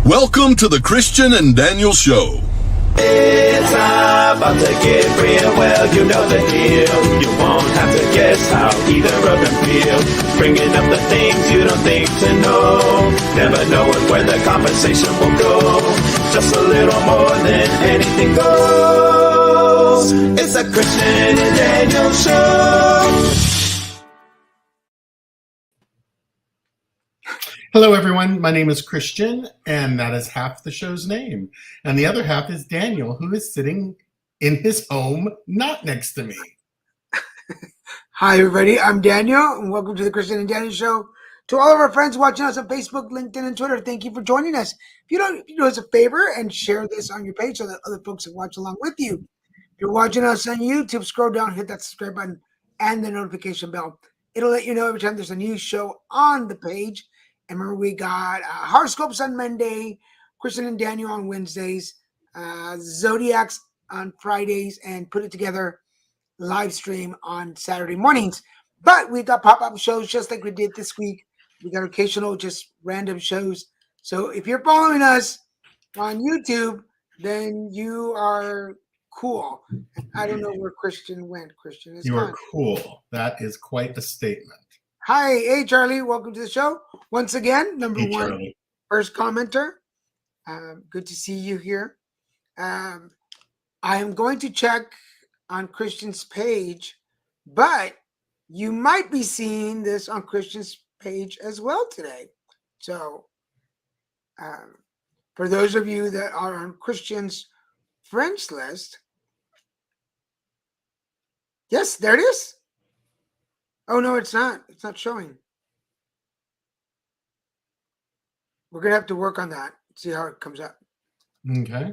Welcome to the Christian and Daniel Show. It's about to get real, well, you know the deal. You won't have to guess how either of them feel. Bringing up the things you don't think to know. Never knowing where the conversation will go. Just a little more than anything goes. It's a Christian and Daniel Show. Hello, everyone. My name is Christian, and that is half the show's name. And the other half is Daniel, who is sitting in his home, not next to me. Hi, everybody. I'm Daniel, and welcome to the Christian and Daniel Show. To all of our friends watching us on Facebook, LinkedIn, and Twitter, thank you for joining us. If you do us a favor and share this on your page so that other folks can watch along with you. If you're watching us on YouTube, scroll down, hit that subscribe button, and the notification bell. It'll let you know every time there's a new show on the page. And remember, we got horoscopes on Monday, Christian and Daniel on Wednesdays, Zodiacs on Fridays, and Put It Together live stream on Saturday mornings. But we got pop-up shows just like we did this week. We got occasional, just random shows. So if you're following us on YouTube, then you are cool. I don't know where Christian went. Christian is You gone. are cool. That is quite a statement. Hi, hey Charlie, welcome to the show once again. Number Hey, one, Charlie. first commenter. Good to see you here. I am going to check on Christian's page, but you might be seeing this on Christian's page as well today. So, for those of you that are on Christian's friends list, yes, there it is. Oh, no, it's not. It's not showing. We're going to have to work on that, see how it comes up. Okay.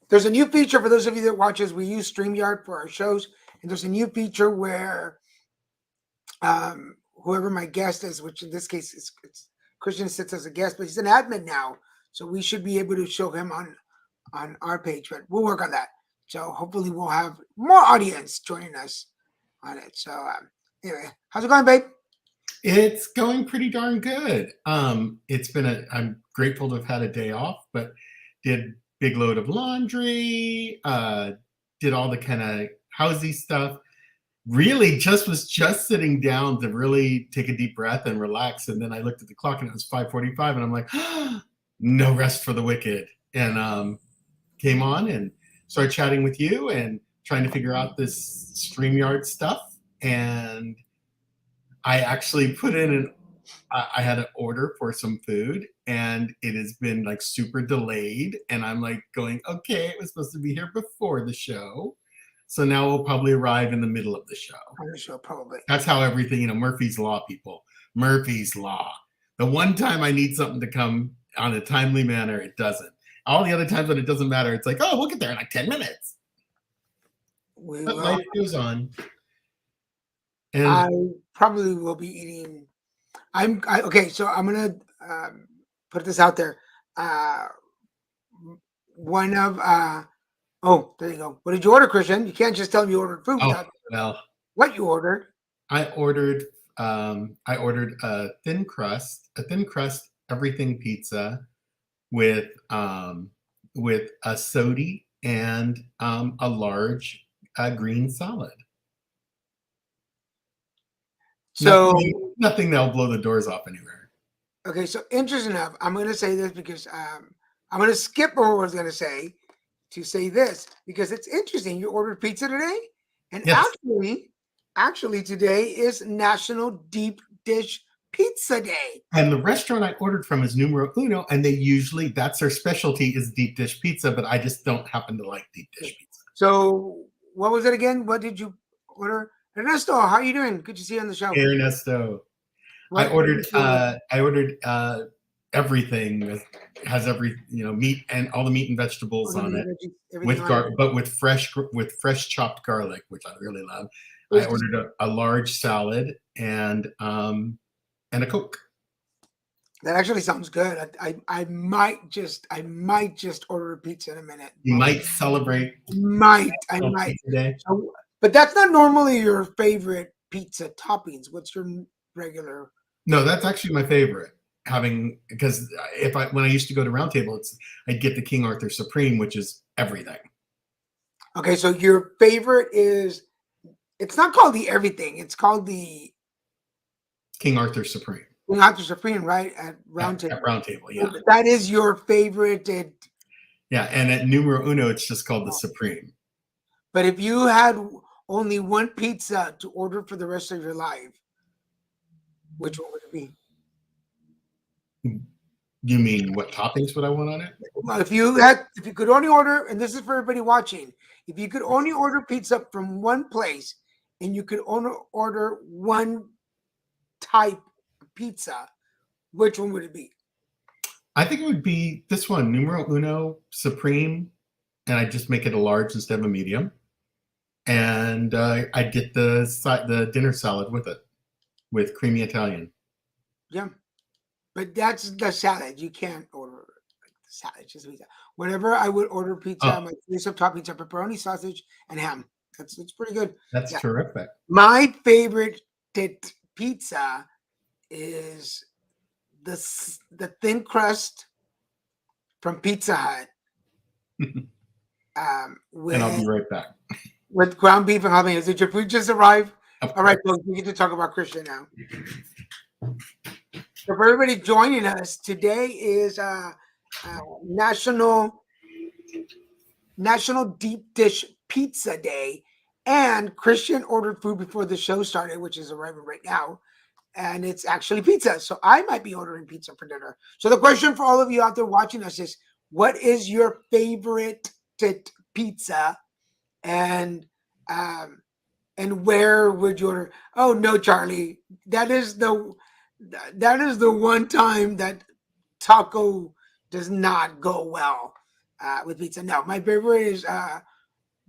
There's a new feature for those of you that watch us. We use StreamYard for our shows, and there's a new feature where whoever my guest is, which in this case is Christian sits as a guest, but he's an admin now, so we should be able to show him on our page, but we'll work on that. So hopefully we'll have more audience joining us on it. So anyway, how's it going, babe? It's going pretty darn good. It's been I'm grateful to have had a day off, but did big load of laundry, did all the kind of housey stuff. Really was just sitting down to really take a deep breath and relax. And then I looked at the clock and it was 5:45 and I'm like, no rest for the wicked. And came on and started chatting with you and trying to figure out this StreamYard stuff. And I actually put in I had an order for some food and it has been like super delayed. And I'm like going, okay, it was supposed to be here before the show. So now we'll probably arrive in the middle of the show. On the show, probably. That's how everything, Murphy's Law, people. Murphy's Law. The one time I need something to come on a timely manner, it doesn't. All the other times when it doesn't matter, it's like, oh, we'll get there in like 10 minutes. But life goes on. And I probably will be eating. Okay, so I'm gonna put this out there. One of oh, there you go. What did you order, Christian? You can't just tell me you ordered food without what you ordered. I ordered a thin crust everything pizza with a sodi and a large green salad. So nothing that'll blow the doors off anywhere. Okay, so interesting enough, I'm going to say this because I'm going to skip over what I was going to say this because it's interesting. You ordered pizza today, and yes. actually today is National Deep Dish Pizza Day. And the restaurant I ordered from is Numero Uno, and that's their specialty is deep dish pizza, but I just don't happen to like deep dish pizza. So what was it again? What did you order? Ernesto, how are you doing? Good to see you on the show. Hey, Ernesto. I ordered everything that has every meat and all the meat and vegetables on it but with fresh chopped garlic, which I really love. I ordered a large salad and a Coke. That actually sounds good. I might just order a pizza in a minute. You might celebrate. I might. Today. But that's not normally your favorite pizza toppings. What's your regular? No, that's actually my favorite. having, because when I used to go to Roundtable, I'd get the King Arthur Supreme, which is everything. Okay, so your favorite is, it's not called the everything, it's called the King Arthur Supreme. King Arthur Supreme, right? At Roundtable. At Roundtable, yeah. That is your favorite. Yeah, and at numero uno, it's just called the Supreme. But if you had only one pizza to order for the rest of your life, which one would it be? You mean what toppings would I want on it? Well, if you could only order, and this is for everybody watching, if you could only order pizza from one place and you could only order one type of pizza, which one would it be? I think it would be this one, numero uno Supreme, and I just make it a large instead of a medium, and I get the dinner salad with it, with creamy Italian. Yeah, but that's the salad. You can't order the salad, just pizza. Whenever I would order pizza, my three top pizza, pepperoni, sausage, and ham. It's pretty good. That's terrific. My favorite pizza is the thin crust from Pizza Hut. And I'll be right back. With ground beef and jalapenos. Did your food just arrive? All right, folks, we get to talk about Christian now. So for everybody joining us, today is National Deep Dish Pizza Day, and Christian ordered food before the show started, which is arriving right now. And it's actually pizza. So I might be ordering pizza for dinner. So the question for all of you out there watching us is, what is your favorite pizza? And where would you order? Oh no, Charlie. That is the one time that taco does not go well with pizza. No, my favorite is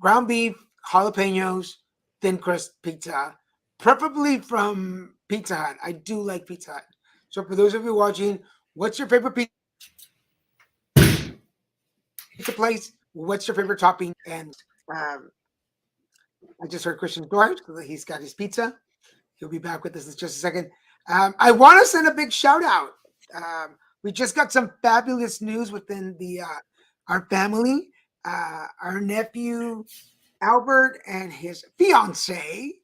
ground beef, jalapenos, thin crust pizza, preferably from Pizza Hut. I do like Pizza Hut. So for those of you watching, what's your favorite pizza place? What's your favorite topping? And I just heard Christian's door. He's got his pizza. He'll be back with us in just a second. I want to send a big shout out. We just got some fabulous news within our family. Our nephew Albert and his fiance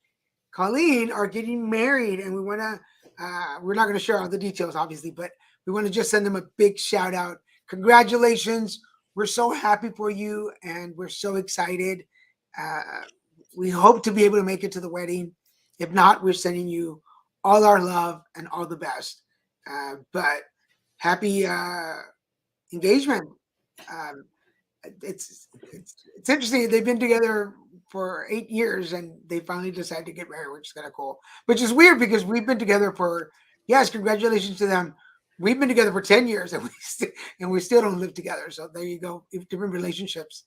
Colleen are getting married, and we're not going to share all the details, obviously, but we want to just send them a big shout out. Congratulations. We're so happy for you, and we're so excited. We hope to be able to make it to the wedding. If not, we're sending you all our love and all the best. But happy engagement. It's interesting. They've been together for 8 years, and they finally decided to get married, which is kind of cool. Which is weird because we've been together for, yes, congratulations to them. We've been together for 10 years, and we still don't live together. So there you go, different relationships.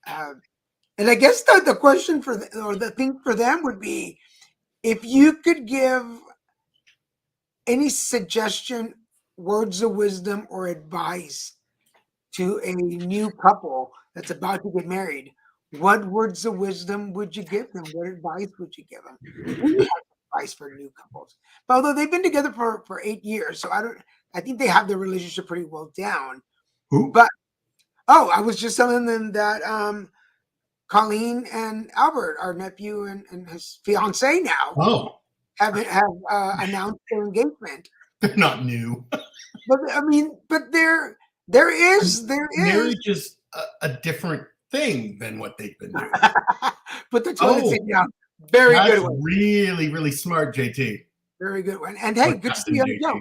And I guess the question the thing for them would be, if you could give any suggestion, words of wisdom, or advice to a new couple that's about to get married, what words of wisdom would you give them? What advice would you give them? We have advice for new couples, but although they've been together for 8 years, so I think they have their relationship pretty well down. Who? But I was just telling them that Colleen and Albert, our nephew and his fiance now, have announced their engagement. They're not new. But I mean, but there is marriage is a different thing than what they've been doing. Put the toilet seat down. Very good one. Really, really smart, JT. Very good one. And hey, good to see you on the show.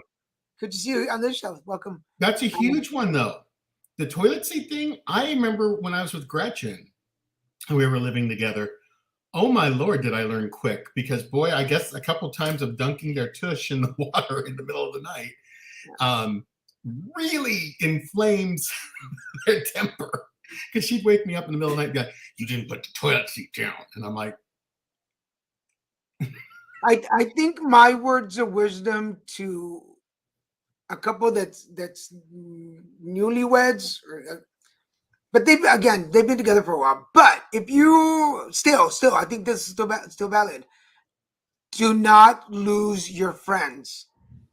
Good to see you on this show. Welcome. That's a huge one, though. The toilet seat thing. I remember when I was with Gretchen and we were living together. Oh my Lord, did I learn quick? Because boy, I guess a couple times of dunking their tush in the water in the middle of the night really inflames their temper. Because she'd wake me up in the middle of the night and be like, "You didn't put the toilet seat down," and I'm like, I think my words of wisdom to a couple that's newlyweds, but they've been together for a while. But if you still, I think this is still valid. Do not lose your friends.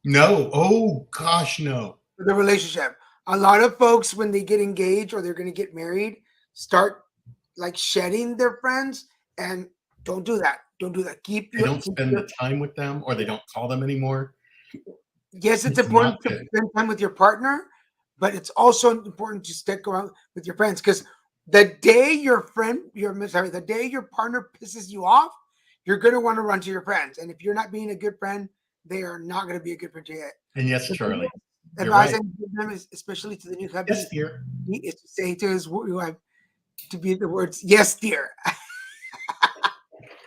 No. Oh gosh, no. for the relationship. A lot of folks, when they get engaged or they're going to get married, start like shedding their friends, and don't do that. Don't do that. They don't spend the time with them, or they don't call them anymore. Yes, it's It's important not to good. spend time with your partner, but it's also important to stick around with your friends, because the day the day your partner pisses you off, you're going to want to run to your friends. And if you're not being a good friend, they are not going to be a good friend to you. And yes, Charlie, you're Advice right. I give them is, especially to the new hubby, Yes, dear. is to say to his wife, to be the words, "Yes, dear."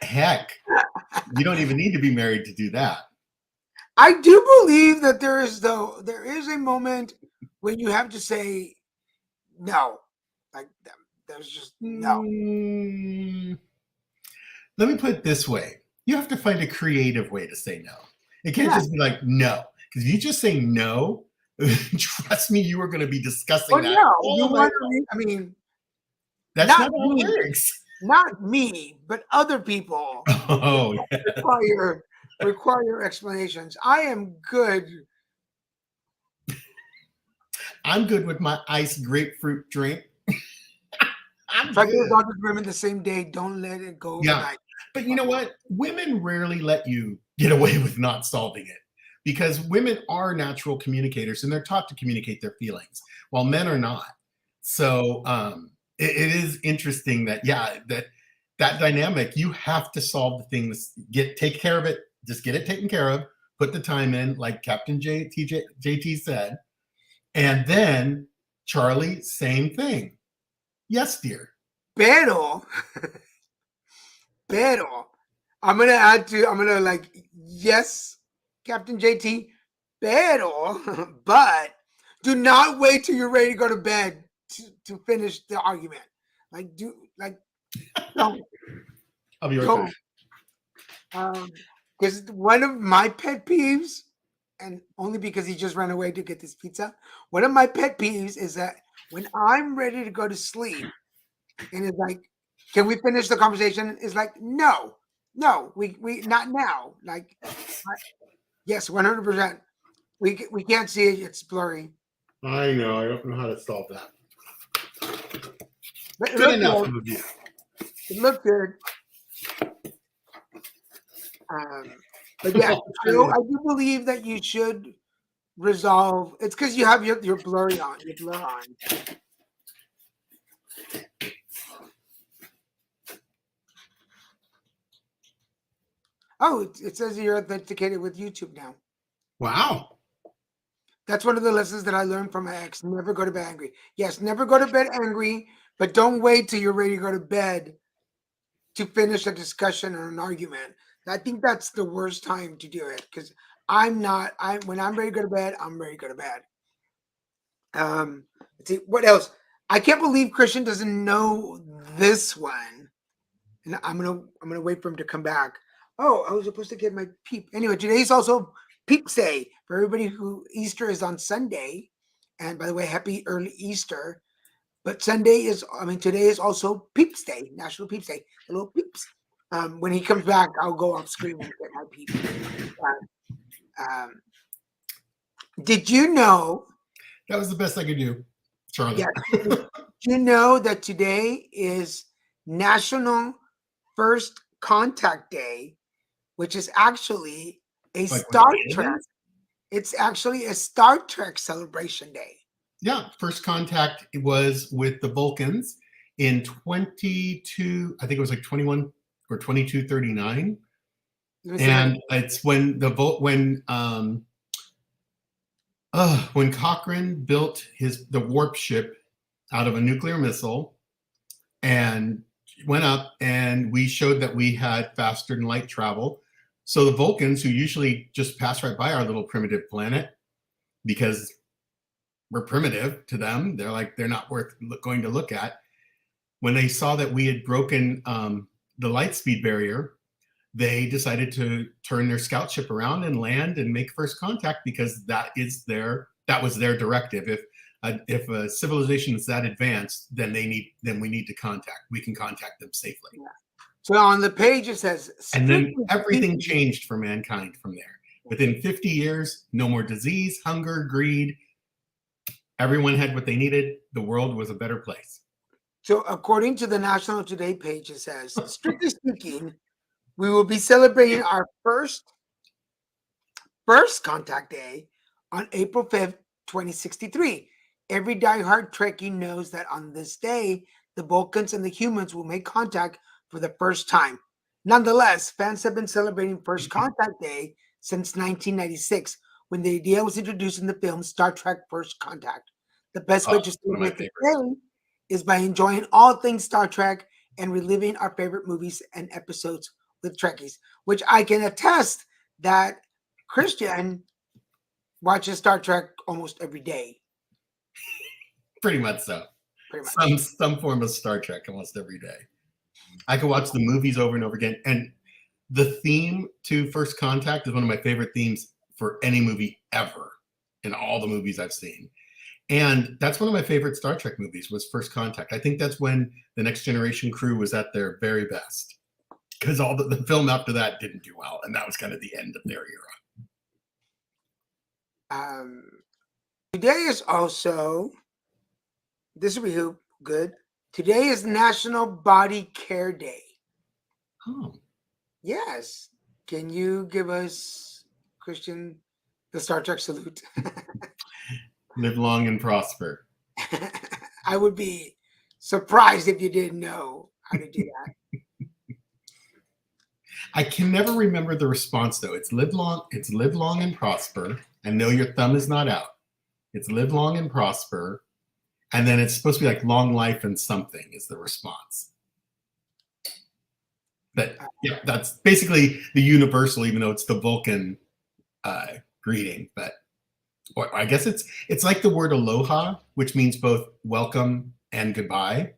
Heck, you don't even need to be married to do that. I do believe that there is a moment when you have to say no, like there's just no. Mm, let me put it this way. You have to find a creative way to say no. It can't Yeah. just be like no. Because if you just say no, trust me, you are going to be discussing Oh that no, all you night want long. to? I mean, That's not not how me, it works. not me, but other people Oh, yeah. require explanations. I am good. I'm good with my iced grapefruit drink. I'm Try to good. talk to women the same day. Don't let it go Yeah. overnight. But you know what? Women rarely let you get away with not solving it, because women are natural communicators and they're taught to communicate their feelings, while men are not. So it is interesting that, yeah, that dynamic, you have to solve the things, take care of it, just get it taken care of, put the time in, like Captain JT said. And then Charlie, same thing. Yes, dear. Pero, I'm gonna like, yes, Captain JT, pero, but do not wait till you're ready to go to bed to finish the argument. Don't. I'll be right Don't. back. Because one of my pet peeves, and only because he just ran away to get this pizza, one of my pet peeves is that when I'm ready to go to sleep, and it's like, can we finish the conversation? It's like, no, we not now. Like, yes, 100%. We can't see it. It's blurry. I know. I don't know how to solve that. But Good enough of a view. It looked good. But yeah, I do believe that you should resolve. It's because you have your blurry on. Your blur on. Oh, it says you're authenticated with YouTube now. Wow. That's one of the lessons that I learned from my ex. Never go to bed angry. Yes, never go to bed angry, but don't wait till you're ready to go to bed to finish a discussion or an argument. I think that's the worst time to do it, because when I'm ready to go to bed, I'm ready to go to bed. Let's see what else. I can't believe Christian doesn't know this one, and I'm gonna wait for him to come back. Oh, I was supposed to get my peep. Anyway, today's also Peeps Day for everybody who Easter is on Sunday, and by the way, happy early Easter. But today is also Peeps Day, National Peeps Day. The little peeps. When he comes back, I'll go off screen and get my peep. Did you know? That was the best I could do, Charlie. Yeah. Did you know that today is National First Contact Day, which is actually a Like Star when Trek. aliens? It's actually a Star Trek celebration day. Yeah, first contact was with the Vulcans in 22, I think it was like 21 or 2239. And it's when when Cochrane built the warp ship out of a nuclear missile and went up, and we showed that we had faster than light travel. So the Vulcans, who usually just pass right by our little primitive planet because we're primitive to them, they're not worth going to look at. When they saw that we had broken the light speed barrier, they decided to turn their scout ship around and land and make first contact, because that was their directive. If a civilization is that advanced, then we need to contact. We can contact them safely. Yeah. So on the page it says, and then everything changed for mankind from there. Within 50 years, no more disease, hunger, greed. Everyone had what they needed. The world was a better place. So, according to the National Today page, it says, strictly speaking, we will be celebrating our first contact day on April 5th, 2063. Every diehard Trekkie knows that on this day, the Vulcans and the humans will make contact for the first time. Nonetheless, fans have been celebrating First Contact Day since 1996, when the idea was introduced in the film Star Trek First Contact. The best way to One of my celebrate the day is by enjoying all things Star Trek and reliving our favorite movies and episodes with Trekkies, which I can attest that Christian watches Star Trek almost every day. Pretty much so. Pretty much. Some form of Star Trek almost every day. I could watch the movies over and over again. And the theme to First Contact is one of my favorite themes for any movie ever in all the movies I've seen. And that's one of my favorite Star Trek movies was First Contact. I think that's when the Next Generation crew was at their very best, because all the film after that didn't do well. And that was kind of the end of their era. Today is also, this will be good. Today is National Body Care Day. Oh. Yes. Can you give us, Christian, the Star Trek salute? Live long and prosper. I would be surprised if you didn't know how to do that. I can never remember the response though. It's live long and prosper, and know your thumb is not out. It's live long and prosper, and then it's supposed to be like long life and something is the response. But yeah, that's basically the universal, even though it's the Vulcan greeting. But or I guess it's like the word aloha, which means both welcome and goodbye.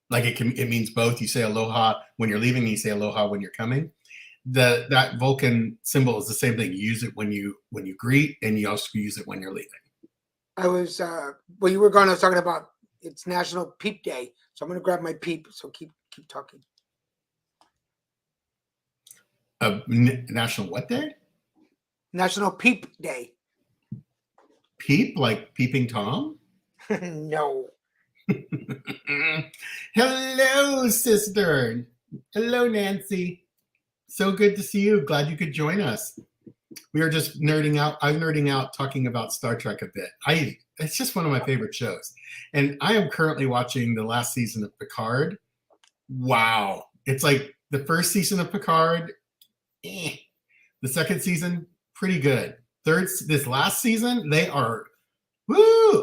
Like it means both. You say aloha when you're leaving, and you say aloha when you're coming. That Vulcan symbol is the same thing. You use it when you greet, and you also use it when you're leaving. I was well, you were gone. I was talking about it's National Peep Day, so I'm going to grab my peep. So keep talking. National what day? National Peep Day. Peep, like Peeping Tom? No. Hello, sister. Hello, Nancy. So good to see you. Glad you could join us. We are just nerding out. I'm nerding out talking about Star Trek a bit. It's just one of my favorite shows. And I am currently watching the last season of Picard. Wow. It's like the first season of Picard, the second season, pretty good. This last season, they are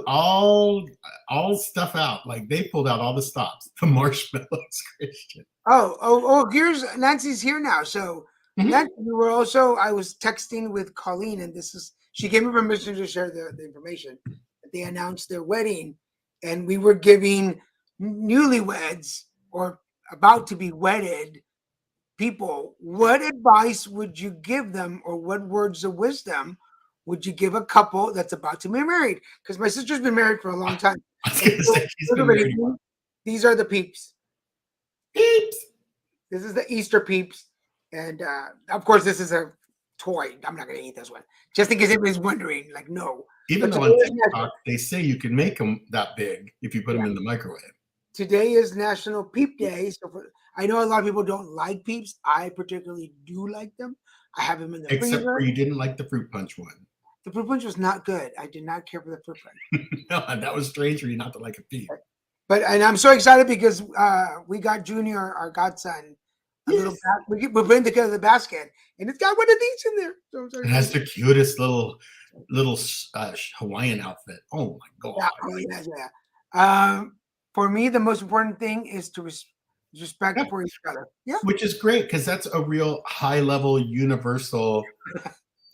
all stuff out. Like they pulled out all the stops. The marshmallows, Christian. Oh, here's Nancy's here now. So Nancy, I was texting with Colleen, and she gave me permission to share the information. They announced their wedding, and we were giving newlyweds or about to be wedded people, what advice would you give them, or what words of wisdom would you give a couple that's about to be married? Because my sister's been married for a long time. I was going to say she's been married. These are the peeps. Peeps. This is the Easter peeps. And of course, this is a toy. I'm not going to eat this one. Just in case anybody's wondering, like, no. Even though on TikTok, they say you can make them that big if you put them in the microwave. Today is National Peep Day. So I know a lot of people don't like peeps. I particularly do like them. I have them in the freezer. Except for you didn't like the fruit punch one. The fruit punch was not good. I did not care for the fruit punch. No, that was strange for you not to like a peep. And I'm so excited because we got Junior, our godson, little we put him together the basket, and it's got one of these in there. So it has the cutest little Hawaiian outfit. Oh my god! Yeah. For me, the most important thing is to respect for each other. Yeah, which is great because that's a real high level universal.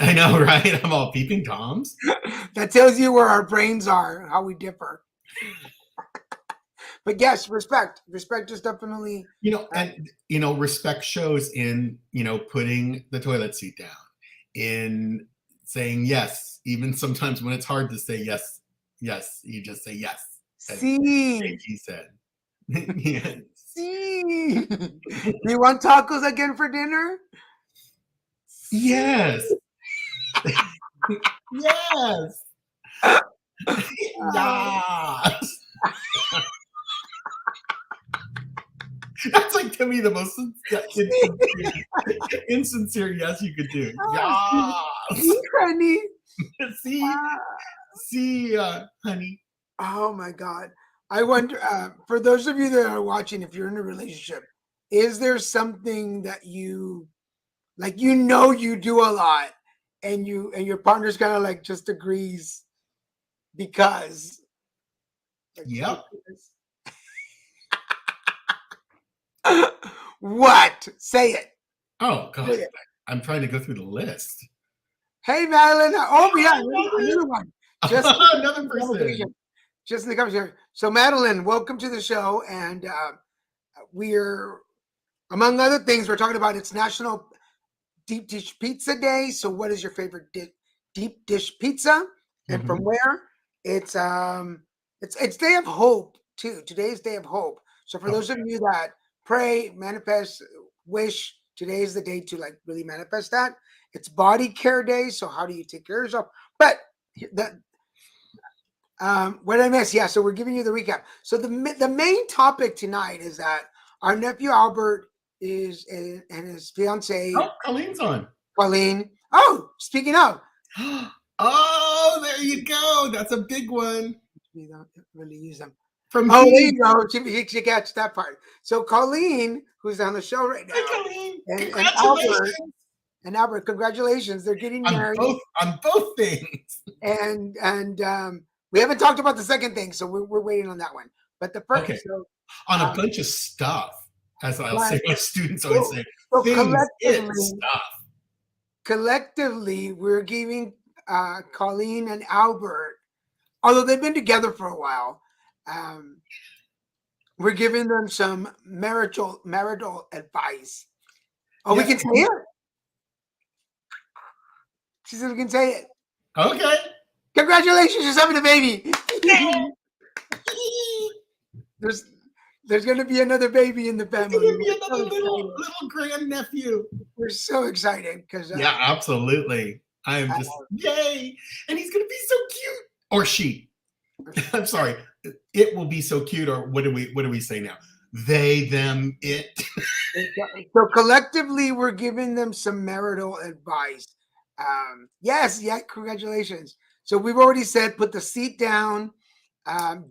I know, right? I'm all peeping toms. That tells you where our brains are, how we differ. But yes, respect. Respect is definitely, respect shows in, putting the toilet seat down, in saying yes, even sometimes when it's hard to say yes, you just say yes. See, he said. Yes. See, do you want tacos again for dinner? Yes. Yes. Yes. That's like to me the most insincere yes you could do. Yes. Honey. See, see, honey. Oh my God. I wonder, for those of you that are watching, if you're in a relationship, is there something that you like, you do a lot and your partner's kind of like just agrees because like, Yep. what? Say it. Oh God, Say it. I'm trying to go through the list. Hey Madeline. Oh yeah, another one. Just Another person. Just in the conversation. So Madeline, welcome to the show. And we're, among other things, we're talking about it's National Deep Dish Pizza Day. So what is your favorite deep dish pizza? And from where? It's Day of Hope too. Today's Day of Hope. So for those of you that pray, manifest, wish, today is the day to like really manifest that. It's Body Care Day. So how do you take care of yourself? But what did I miss? Yeah, so we're giving you the recap. So the main topic tonight is that our nephew Albert and his fiance Oh, Colleen's on. Colleen. Oh, speaking of, Oh, there you go. That's a big one. we don't really use them. From Oh, there you go. She catch that part. So Colleen, who's on the show right now, Hi, Colleen. and Congratulations. Albert, congratulations! They're getting married on both things. and we haven't talked about the second thing, so we're waiting on that one. But the first, Okay. so, On a bunch of stuff, as I'll say, my students always say, so things, stuff. collectively, we're giving Colleen and Albert, although they've been together for a while, we're giving them some marital advice. Oh, Yes. we can say it? She said we can say it. Okay. Congratulations, you're having a baby. There's going to be another baby in the family. It's gonna be another little grandnephew. We're so excited because Yeah, absolutely. I am just yay, and he's gonna be so cute. Or she. I'm sorry. It will be so cute. Or what do we say now? They, them, it. So collectively, we're giving them some marital advice. Yes, congratulations. So we've already said, put the seat down.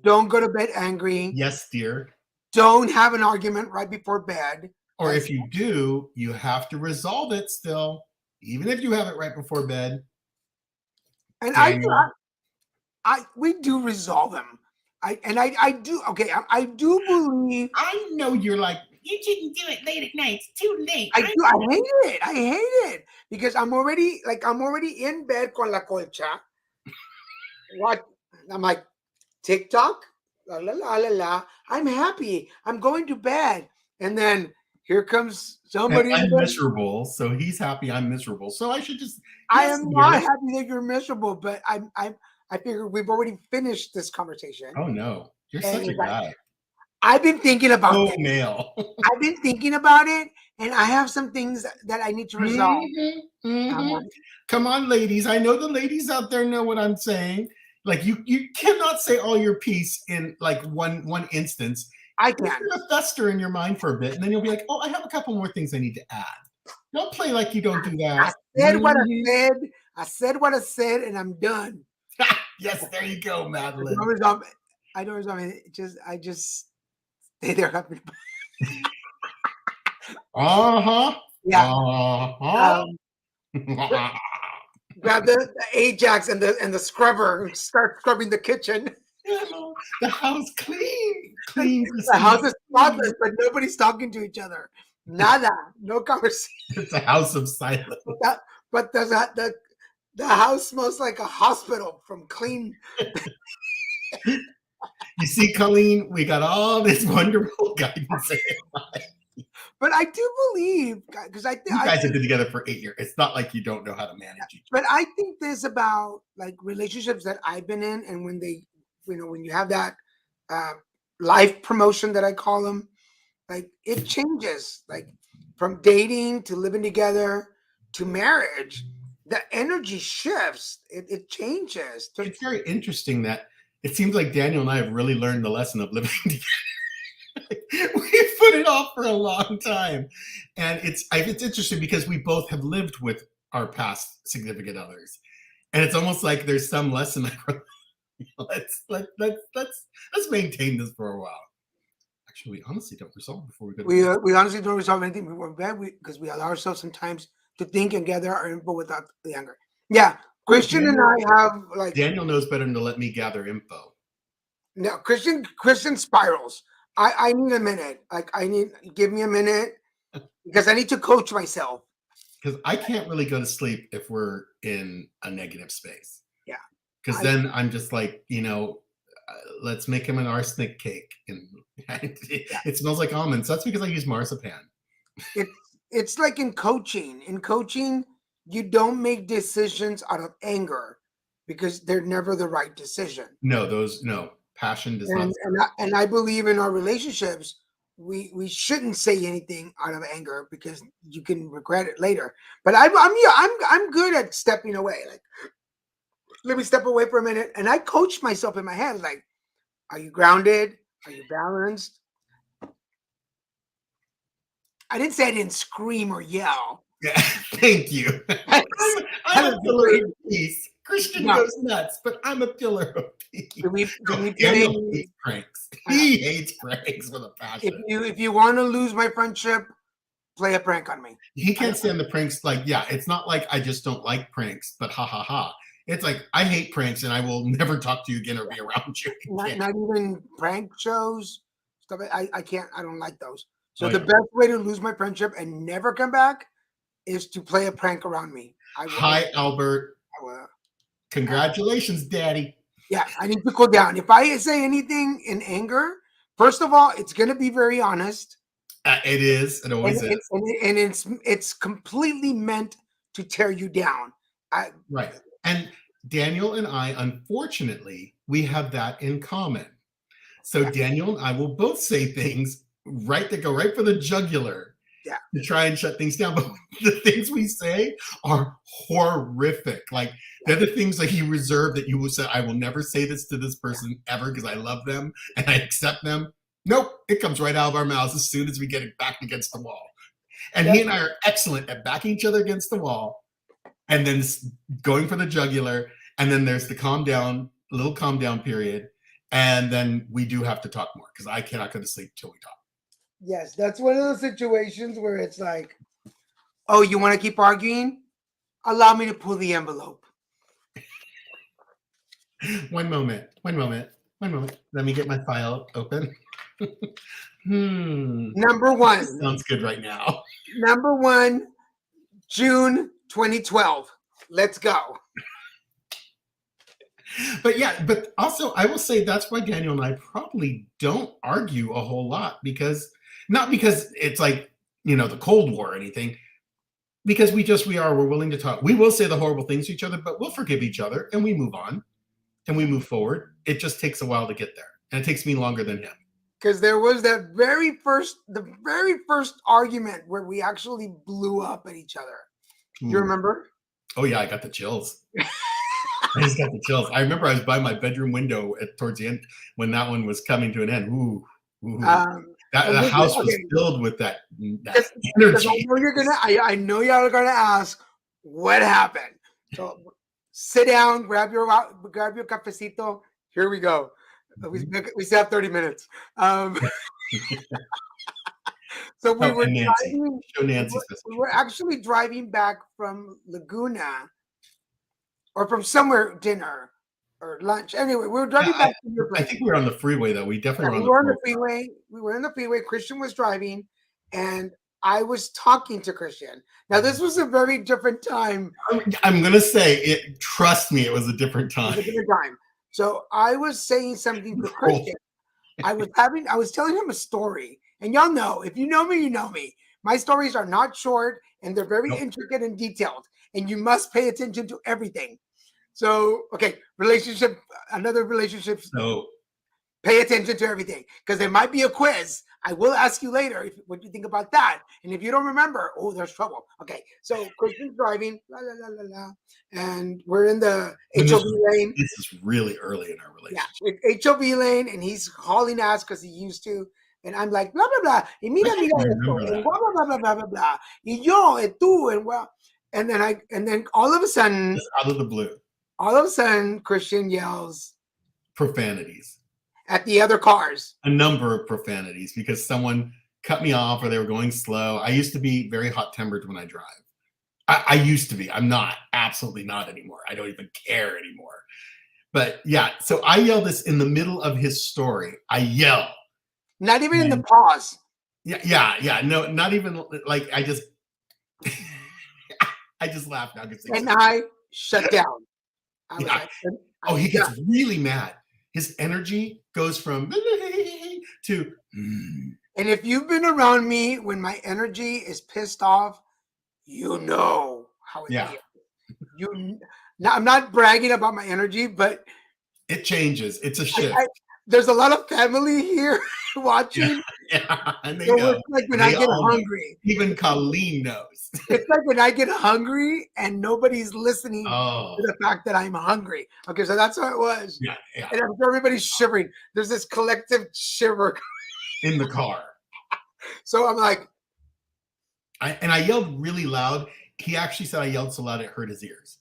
Don't go to bed angry. Yes, dear. Don't have an argument right before bed. Or if you do, you have to resolve it still, even if you have it right before bed. And Daniel. we do resolve them. I do. Okay, I do believe. I know you're like, you shouldn't do it late at night. It's too late. I do. I hate it. I hate it because I'm already in bed con la colcha. What? I'm like, TikTok, la la la la la. I'm happy. I'm going to bed, and then here comes somebody. I'm miserable, so he's happy. I'm miserable, so I should just. I am not happy that you're miserable, but I figure we've already finished this conversation. Oh no, you're such a guy. I've been thinking about it. Male. I've been thinking about it, and I have some things that I need to resolve. Come on, ladies. I know the ladies out there know what I'm saying. Like you cannot say all your piece in like one instance. I can. It's gonna fester in your mind for a bit, and then you'll be like, "Oh, I have a couple more things I need to add." Don't play like you don't do that. I said what I said. I said what I said, and I'm done. Yes, there you go, Madeline. I don't resolve it. I just stay there. Yeah. Grab the Ajax and the scrubber and start scrubbing the kitchen. The house clean. The house is spotless, but nobody's talking to each other. Nada. No conversation. It's a house of silence. But the house smells like a hospital from clean. You see, Colleen, we got all this wonderful guidance. But I do believe, because I think you guys have been together for 8 years. It's not like you don't know how to manage each other. But I think this about like relationships that I've been in, and when they, when you have that life promotion that I call them, like it changes, like from dating to living together to marriage. the energy shifts. It changes. It's very interesting that it seems like Daniel and I have really learned the lesson of living together. We put it off for a long time, and it's interesting because we both have lived with our past significant others, and it's almost like there's some lesson. Let's maintain this for a while. Actually, we honestly don't resolve before we go to bed. We honestly don't resolve anything before bed because we allow ourselves sometimes to think and gather our info without the anger. Yeah, Christian and I have like Daniel knows better than to let me gather info. no Christian spirals. I need a minute. Like give me a minute because I need to coach myself. Because I can't really go to sleep if we're in a negative space. Yeah. Because then I'm just like, let's make him an arsenic cake, and it smells like almonds. That's because I use marzipan. It's like in coaching. In coaching, you don't make decisions out of anger because they're never the right decision. No, passion does not. And I believe in our relationships, we shouldn't say anything out of anger because you can regret it later. But I'm good at stepping away. Like, let me step away for a minute, and I coach myself in my head. Like, are you grounded? Are you balanced? I didn't say I didn't scream or yell. Yeah, thank you. I'm a pillar of peace. Christian goes nuts, but I'm a pillar of peace. Daniel hates pranks. He hates pranks with a passion. If you want to lose my friendship, play a prank on me. He can't stand the pranks. Like, yeah, it's not like I just don't like pranks, but ha ha ha. It's like I hate pranks and I will never talk to you again or be around you. Not even prank shows. Stuff. I can't. I don't like those. So the best way to lose my friendship and never come back is to play a prank around me. Hi, Albert. Congratulations, Daddy. Yeah, I need to cool down. If I say anything in anger, first of all, it's going to be very honest. It is. It always is. And it's completely meant to tear you down. Right. And Daniel and I, unfortunately, we have that in common. So Daniel and I will both say things that go right for the jugular. Yeah. To try and shut things down. But the things we say are horrific. Like they're the things that he reserved that you will say, I will never say this to this person ever because I love them and I accept them. Nope. It comes right out of our mouths as soon as we get it back against the wall. And he and I are excellent at backing each other against the wall and then going for the jugular. And then there's the little calm down period. And then we do have to talk more because I cannot go to sleep till we talk. Yes, that's one of those situations where it's like, oh, you want to keep arguing? Allow me to pull the envelope. One moment. Let me get my file open. Number one. Sounds good right now. Number one, June 2012. Let's go. But also I will say that's why Daniel and I probably don't argue a whole lot not because it's like, the Cold War or anything, because we're willing to talk. We will say the horrible things to each other, but we'll forgive each other and we move on and we move forward. It just takes a while to get there. And it takes me longer than him. Because there was the very first argument where we actually blew up at each other. Do you remember? Oh yeah, I got the chills. I just got the chills. I remember I was by my bedroom window towards the end when that one was coming to an end. Ooh. The house was filled with that energy. I know y'all are gonna ask what happened. So sit down, grab your cafecito. Here we go. We still have 30 minutes. So we were actually driving back from Laguna or from somewhere, dinner or lunch. Anyway, we were driving back to your place. I think we were on the freeway though. We definitely were on the freeway. We were on the freeway. Christian was driving and I was talking to Christian. Now this was a very different time. I'm gonna say trust me, it was a different time. It was a different time. So I was saying something to Christian. I was telling him a story. And y'all know, if you know me, you know me. My stories are not short and they're very intricate and detailed. And you must pay attention to everything. So, okay, another relationship. So pay attention to everything because there might be a quiz I will ask you later what you think about that. And if you don't remember, oh, there's trouble. Okay, so Christian's driving, la la la la la, and we're in the And HOV lane. This is really early in our Yeah, relationship. HOV lane, and he's hauling ass because he used to. And I'm like, blah, blah, blah. Y mira, I mira remember esto. that. And blah, blah, blah, blah, blah, blah, blah. Y yo, and tú, and well. And then all of a sudden, Just out of the blue. Christian yells Profanities. at the other cars. A number of profanities because someone cut me off or they were going slow. I used to be very hot-tempered when I drive. I used to be. I'm not. Absolutely not anymore. I don't even care anymore. But yeah, so I yell this in the middle of his story. I yell. Not even in the pause. Yeah. No, not even like I just laughed now. And I shut down. I was Yeah. like, Oh, he gets really mad. His energy goes from to and if you've been around me when my energy is pissed off, you know how it Yeah. feels. Now, I'm not bragging about my energy, but it changes. It's a shift. there's a lot of family here watching. Yeah, and they So know. it's like when They I get all know. hungry. Even Colleen knows. It's like when I get hungry and nobody's listening Oh, to the fact that I'm hungry. Okay, so that's how it was. yeah. And I'm sure everybody's shivering. There's this collective shiver. In the car. So I'm like, I yelled really loud. He actually said I yelled so loud it hurt his ears.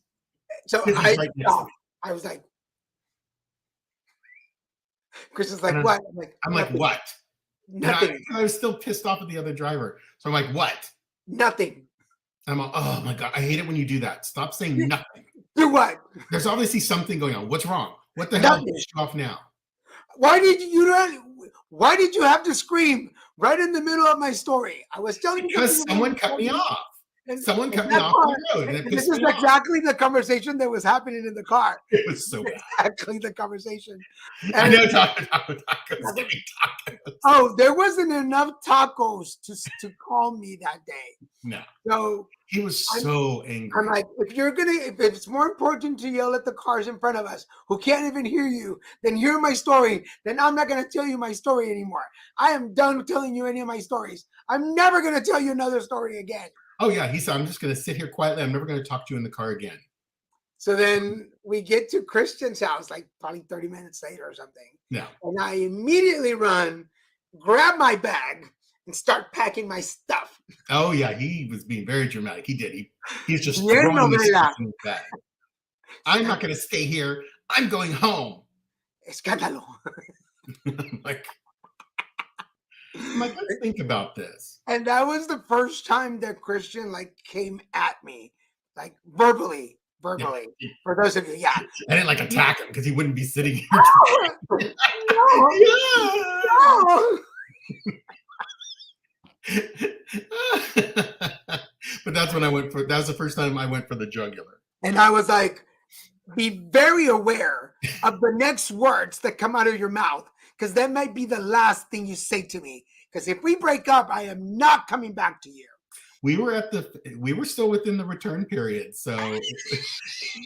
so He's I right next to me. I was like, Chris is like, And what? I'm like, "Nothing, what? And Nothing. I was still pissed off at the other driver. So I'm like, what? Nothing. And I'm like, oh my God, I hate it when you do that. Stop saying nothing. Do what? There's obviously something going on. What's wrong? What the hell? Nothing. Pissed you off now? Why did you have to scream right in the middle of my story? I was telling you Because someone cut me off. And- Someone cut and me that off on part- the road, and it and pissed this is me off. exactly the conversation that was happening in the car. It was so bad. Exactly the conversation. I And- know tacos. Give me tacos. Oh, there wasn't enough tacos to call me that day. No, So he was so angry. I'm like, if it's more important to yell at the cars in front of us who can't even hear you than hear my story, then I'm not going to tell you my story anymore. I am done telling you any of my stories. I'm never going to tell you another story again. Oh yeah, he said, I'm just going to sit here quietly. I'm never going to talk to you in the car again. So then we get to Christian's house, like probably 30 minutes later or something. Yeah. And I immediately run, grab my bag, and start packing my stuff. Oh yeah, he was being very dramatic. He did. He's just Bien throwing the novela. stuff in his bag. I'm not going to stay here. I'm going home. Escándalo. I'm like, let's think about this. And that was the first time that Christian like came at me, like verbally. Yeah. For those of you, yeah. I didn't like attack him because he wouldn't be sitting here. No, no. But that's when that was the first time I went for the jugular. And I was like, be very aware of the next words that come out of your mouth, because that might be the last thing you say to me. Because if we break up, I am not coming back to you. We were still within the return period, so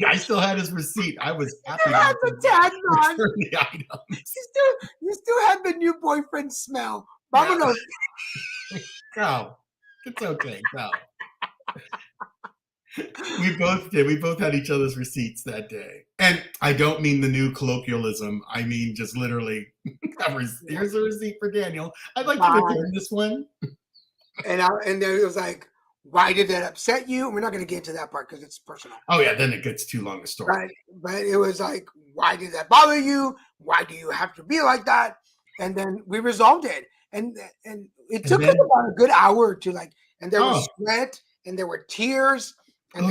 I still had his receipt. I was happy You had the tag on. return the item. You still had the new boyfriend smell. Vámonos. No, it's okay. No. We both did. We both had each other's receipts that day. And I don't mean the new colloquialism. I mean just literally, here's a receipt for Daniel. I'd like to return this one. And then it was like, why did that upset you? We're not going to get into that part because it's personal. Oh yeah, then it gets too long a story. Right. But it was like, why did that bother you? Why do you have to be like that? And then we resolved it. And it took us about a good hour to like, and there was sweat and there were tears and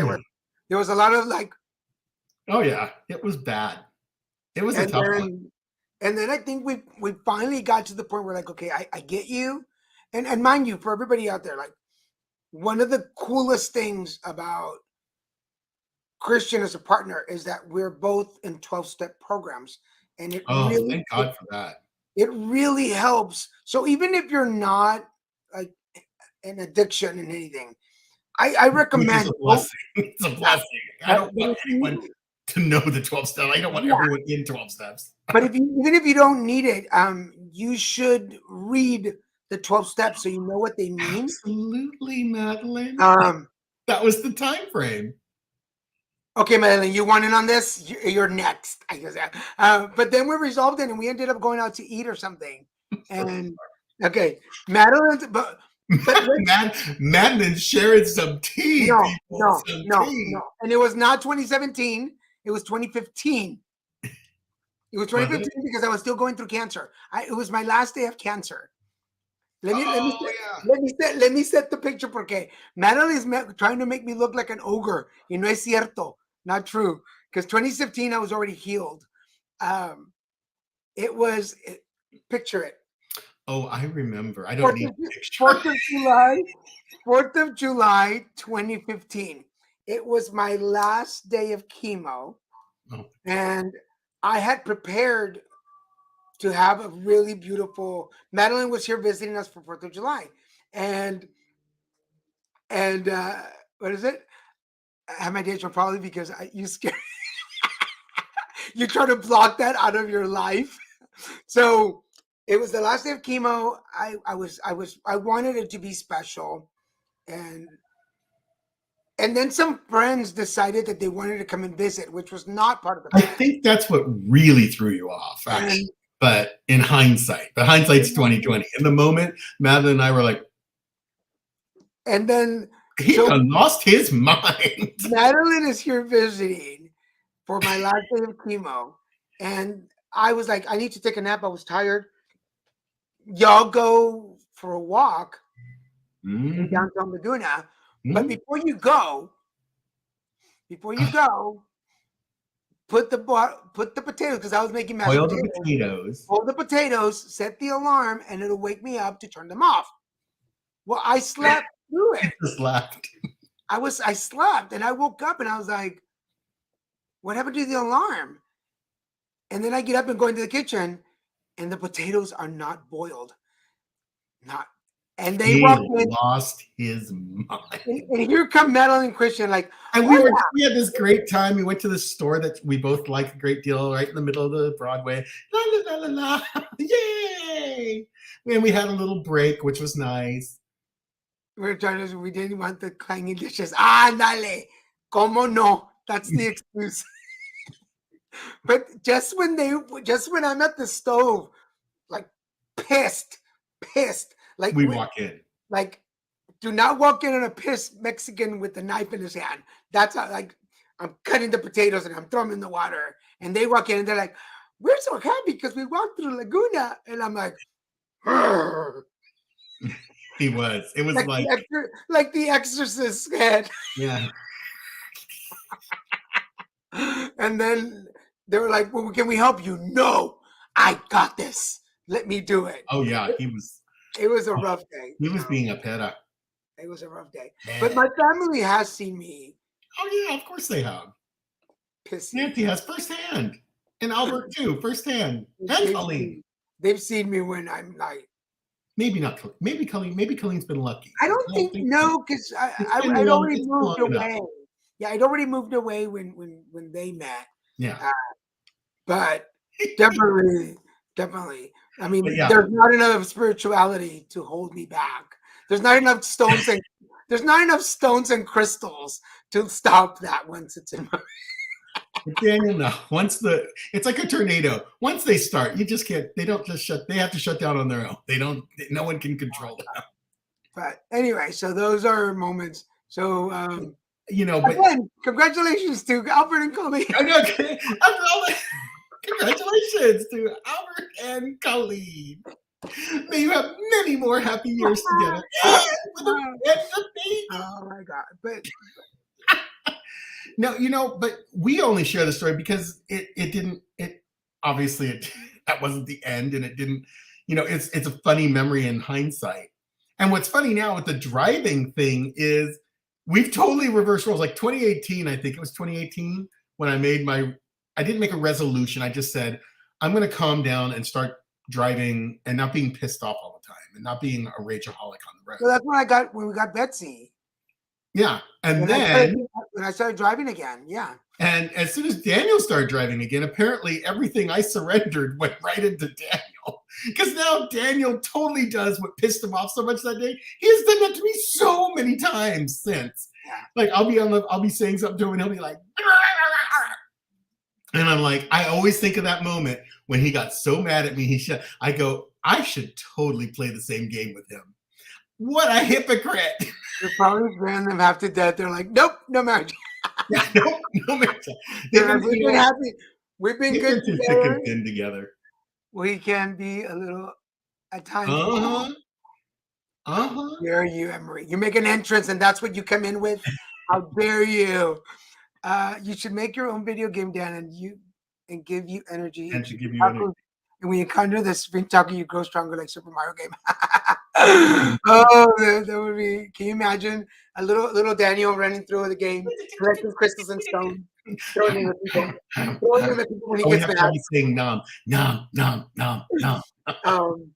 there was a lot of like. Oh yeah, it was bad. It was a tough one. And then I think we finally got to the point where like, okay, I get you. And mind you, for everybody out there, like one of the coolest things about Christian as a partner is that we're both in 12-step programs. And it Thank God for that. It really helps. So even if you're not like an addiction in anything, I recommend. It's a blessing. It's a blessing. I don't want anyone to know the 12 steps. I don't want everyone in 12 steps. But even if you don't need it, you should read the 12 steps so you know what they mean. Absolutely, Madeline. Um, That was the time frame. okay, Madeline, you want in on this? You're next. I guess. But then we resolved it, and we ended up going out to eat or something. And okay, Madeline, but Madeline sharing some tea. no, people, no, some no, tea. no. And it was not 2017. It was 2015. It was 2015 because I was still going through cancer. It was my last day of cancer. Let me set the picture porque Madeline is trying to make me look like an ogre. Y no es cierto. Not true. Because 2015 I was already healed. Picture it. Oh, I remember. I don't need a picture. 4th of July 2015. It was my last day of chemo. Oh. And I had prepared to have a really beautiful. Madeline was here visiting us for 4th of July, and what is it? I have my dates wrong probably because you scared. You try to block that out of your life. So it was the last day of chemo. I wanted it to be special, and then some friends decided that they wanted to come and visit, which was not part of the plan. I think that's what really threw you off, actually. But in hindsigght, but hindsight's 2020. In the moment, Madeline and I were like, and then he done lost his mind. Madeline is here visiting for my last day of chemo. And I was like, I need to take a nap. I was tired. Y'all go for a walk in downtown Laguna. But before you go, put the potatoes, because I was making mashed potatoes. Boil the potatoes, set the alarm, and it'll wake me up to turn them off. Well, I slept through it. Just left. I slept, and I woke up, and I was like, what happened to the alarm? And then I get up and go into the kitchen, and the potatoes are not boiled. And they walked in. Lost his mind. And here come Madeline and Christian, like, and we had this great time. We went to the store that we both liked a great deal, right in the middle of the Broadway. La la la la la! Yay! And we had a little break, which was nice. We didn't want the clanging dishes. Dale, como no? That's the excuse. But just when I'm at the stove, like pissed. Like we walk in. Like, do not walk in on a pissed Mexican with a knife in his hand. That's how, like, I'm cutting the potatoes and I'm throwing them in the water. And they walk in and they're like, we're so happy because we walked through Laguna. And I'm like, He was. It was like the Exorcist head. Yeah. And then they were like, well, can we help you? No, I got this. Let me do it. Oh, yeah. It was a rough day. He was being a peta. It was a rough day. Man. But my family has seen me. Oh, yeah. Of course they have. Pissy. Nancy has firsthand. And Albert, too. Firsthand. And Colleen. They've seen me when I'm like. Maybe not. Maybe Colleen's been lucky. I don't think no, because I'd already moved away. Yeah, I'd already moved away when they met. Yeah. But definitely. I mean, there's not enough spirituality to hold me back. There's not enough stones and crystals to stop that once it's in my. Daniel, no. It's like a tornado. Once they start, you just can't. They don't just shut. They have to shut down on their own. They don't. No one can control them. But anyway, so those are moments. So but again, congratulations to Albert and Colleen. Okay. Congratulations to Albert and Colleen. May you have many more happy years together. Oh my God! But no, but we only share the story because it didn't. Obviously that wasn't the end, and it didn't. It's a funny memory in hindsight. And what's funny now with the driving thing is we've totally reversed roles. Like 2018, I think it was 2018 when I didn't make a resolution. I just said, I'm going to calm down and start driving and not being pissed off all the time and not being a rageaholic on the road. So that's when we got Betsy. Yeah. And then when I started driving again. Yeah. And as soon as Daniel started driving again, apparently everything I surrendered went right into Daniel. Because now Daniel totally does what pissed him off so much that day. He has done that to me so many times since. Like I'll be saying something to him and he'll be like, and I'm like, I always think of that moment when he got so mad at me. I go, I should totally play the same game with him. What a hypocrite! You're probably ran them half to death. They're like, nope, no marriage. Yeah, no marriage. We've been happy. We've been good Thick together. and thin together. We can be a little at times. Dare you, Emery? You make an entrance, and that's what you come in with. How dare you? You should make your own video game, Dan, and give you energy. And to give you energy. And when you encounter this Spring Taco, you grow stronger like Super Mario game. Oh, that would be. Can you imagine a little Daniel running through the game, collecting crystals and stone, throwing them at people, when he gets mad. Saying nom, nom, nom, nom, nom.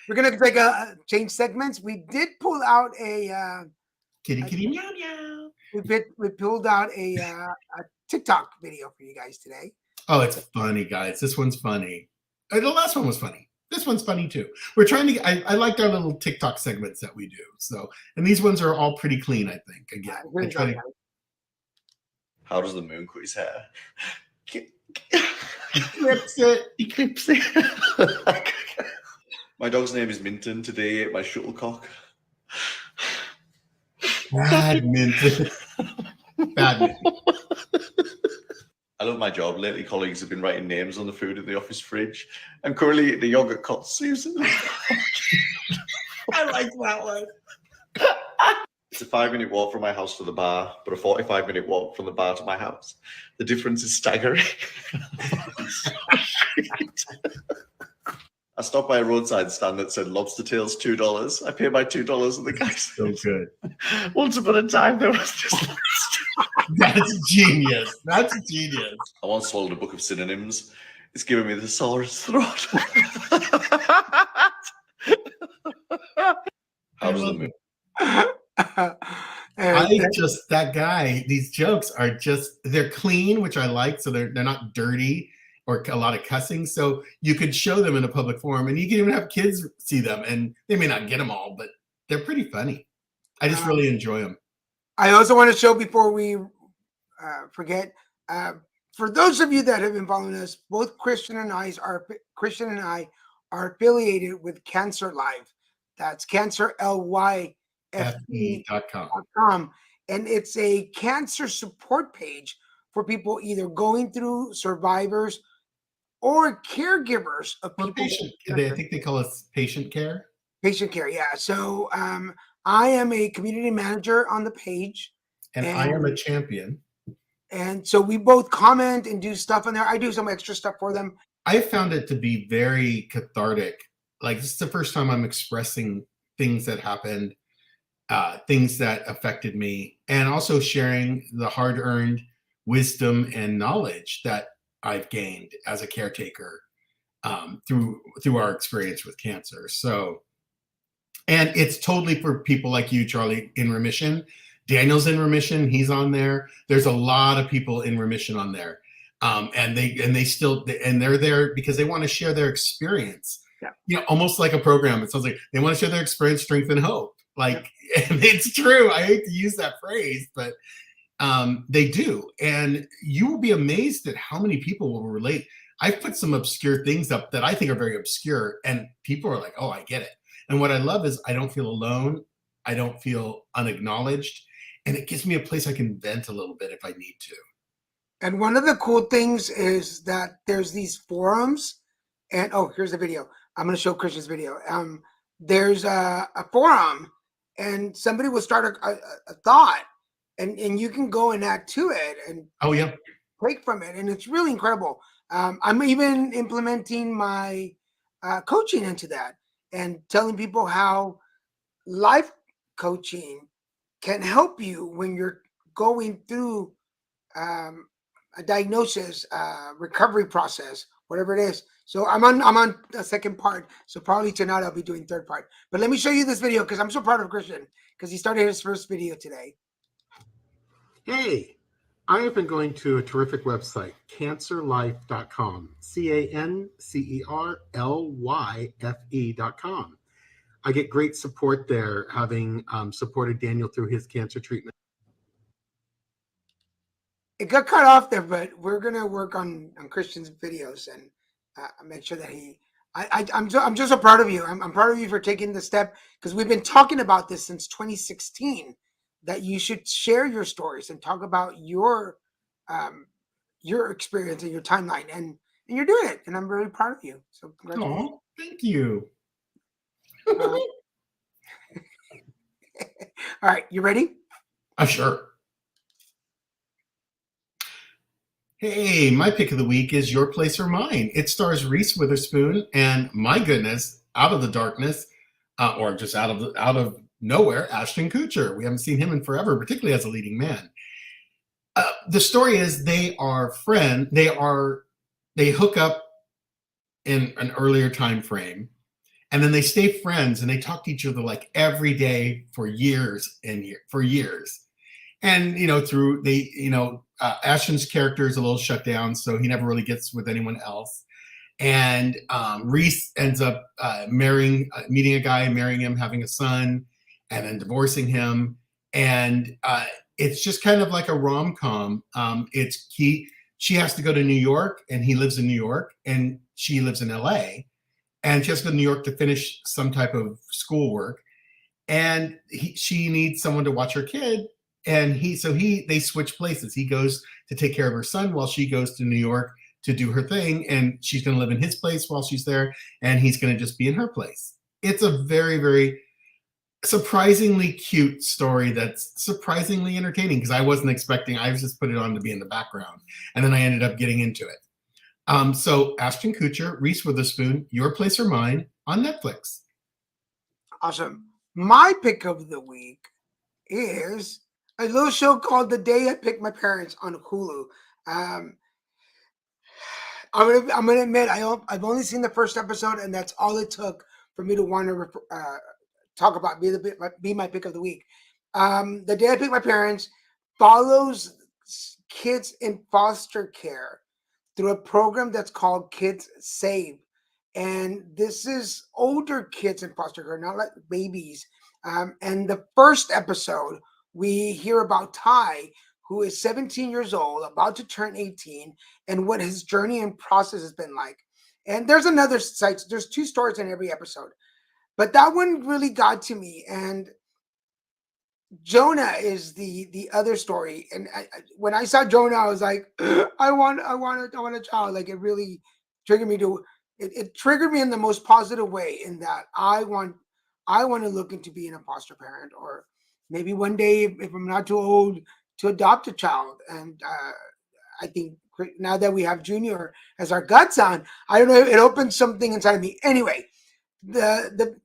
We're gonna take a change segments. We did pull out a kitty meow meow. We pulled out a TikTok video for you guys today. Oh, it's funny, guys. This one's funny. The last one was funny. This one's funny too. We're trying to. I liked our little TikTok segments that we do. So, and these ones are all pretty clean, I think. Again, how does the moon cut his hair? He clips it. My dog's name is Minton. Today he ate my shuttlecock. Badminton. Badminton. I love my job. Lately, colleagues have been writing names on the food in the office fridge. I'm currently eating the yogurt called Susan. I like that one. It's a 5-minute walk from my house to the bar, but a 45-minute walk from the bar to my house. The difference is staggering. I stopped by a roadside stand that said lobster tails $2. I paid my $2 and the guy said, so good. Once upon a time there was just That's genius. That's genius. I once swallowed a book of synonyms. It's giving me the sorest throat. How does it move? That guy, these jokes are they're clean, which I like. So they're not dirty or a lot of cussing. So you could show them in a public forum and you can even have kids see them and they may not get them all, but they're pretty funny. I just really enjoy them. I also want to show before we forget, for those of you that have been following us, both Christian and I are affiliated with Cancer Live. That's cancerlyfe.com. And it's a cancer support page for people either going through, survivors, or caregivers of people. I think they call us patient care. Patient care, yeah. So I am a community manager on the page. And I am a champion. And so we both comment and do stuff on there. I do some extra stuff for them. I found it to be very cathartic. Like, this is the first time I'm expressing things that happened, things that affected me, and also sharing the hard-earned wisdom and knowledge that I've gained as a caretaker through our experience with cancer. So, and it's totally for people like you, Charlie, in remission. Daniel's in remission. He's on there. There's a lot of people in remission on there. And they're there because they want to share their experience. Yeah. You know, almost like a program. It sounds like they want to share their experience, strength, and hope. Like, and it's true. I hate to use that phrase, but they do. And you will be amazed at how many people will relate. I've put some obscure things up that I think are very obscure, and people are like, oh, I get it. And what I love is I don't feel alone. I don't feel unacknowledged. And it gives me a place I can vent a little bit if I need to. And one of the cool things is that there's these forums. And here's the video. I'm going to show Christian's video. There's a forum, and somebody will start a thought, and you can go and add to it and take from it. And it's really incredible. I'm even implementing my coaching into that and telling people how life coaching can help you when you're going through a diagnosis, recovery process, whatever it is. So I'm on the second part. So probably tonight I'll be doing third part. But let me show you this video because I'm so proud of Christian because he started his first video today. Hey, I have been going to a terrific website, cancerlife.com, CANCERLYFE.com. I get great support there, having supported Daniel through his cancer treatment. It got cut off there, but we're gonna work on Christian's videos and make sure that I'm just so proud of you. I'm proud of you for taking the step, because we've been talking about this since 2016, that you should share your stories and talk about your experience and your timeline, and you're doing it, and I'm really proud of you. So congratulations. Oh, thank you. All right, you ready? Sure. Hey, my pick of the week is Your Place or Mine. It stars Reese Witherspoon and, my goodness, out of the darkness, or just out of nowhere, Ashton Kutcher. We haven't seen him in forever, particularly as a leading man. The story is they are friends. They hook up in an earlier time frame, and then they stay friends, and they talk to each other like every day for years and years. And Ashton's character is a little shut down, so he never really gets with anyone else. And Reese ends up meeting a guy, marrying him, having a son, and then divorcing him. And it's just kind of like a rom-com. She has to go to New York, and he lives in New York, and she lives in LA. And she has to go to New York to finish some type of schoolwork. And she needs someone to watch her kid. And they switch places. He goes to take care of her son while she goes to New York to do her thing. And she's going to live in his place while she's there. And he's going to just be in her place. It's a very, very surprisingly cute story that's surprisingly entertaining, because I wasn't expecting. I was just put it on to be in the background. And then I ended up getting into it. So Ashton Kutcher, Reese Witherspoon, Your Place or Mine on Netflix. Awesome. My pick of the week is a little show called The Day I Picked My Parents on Hulu. I'm gonna admit I've only seen the first episode, and that's all it took for me to want to talk about be my pick of the week. The Day I Picked My Parents follows kids in foster care through a program that's called Kids Save, and this is older kids in foster care, not like babies. And the first episode, we hear about Ty, who is 17 years old, about to turn 18, and what his journey and process has been like. And there's there's 2 stories in every episode, but that one really got to me. And Jonah is the other story. And when I saw Jonah, I was like, I want a child. Like, it really triggered me it triggered me in the most positive way, in that I want to look into being a foster parent, or maybe one day, if I'm not too old, to adopt a child. And I think now that we have Junior as our godson, I don't know, it opens something inside of me. Anyway, the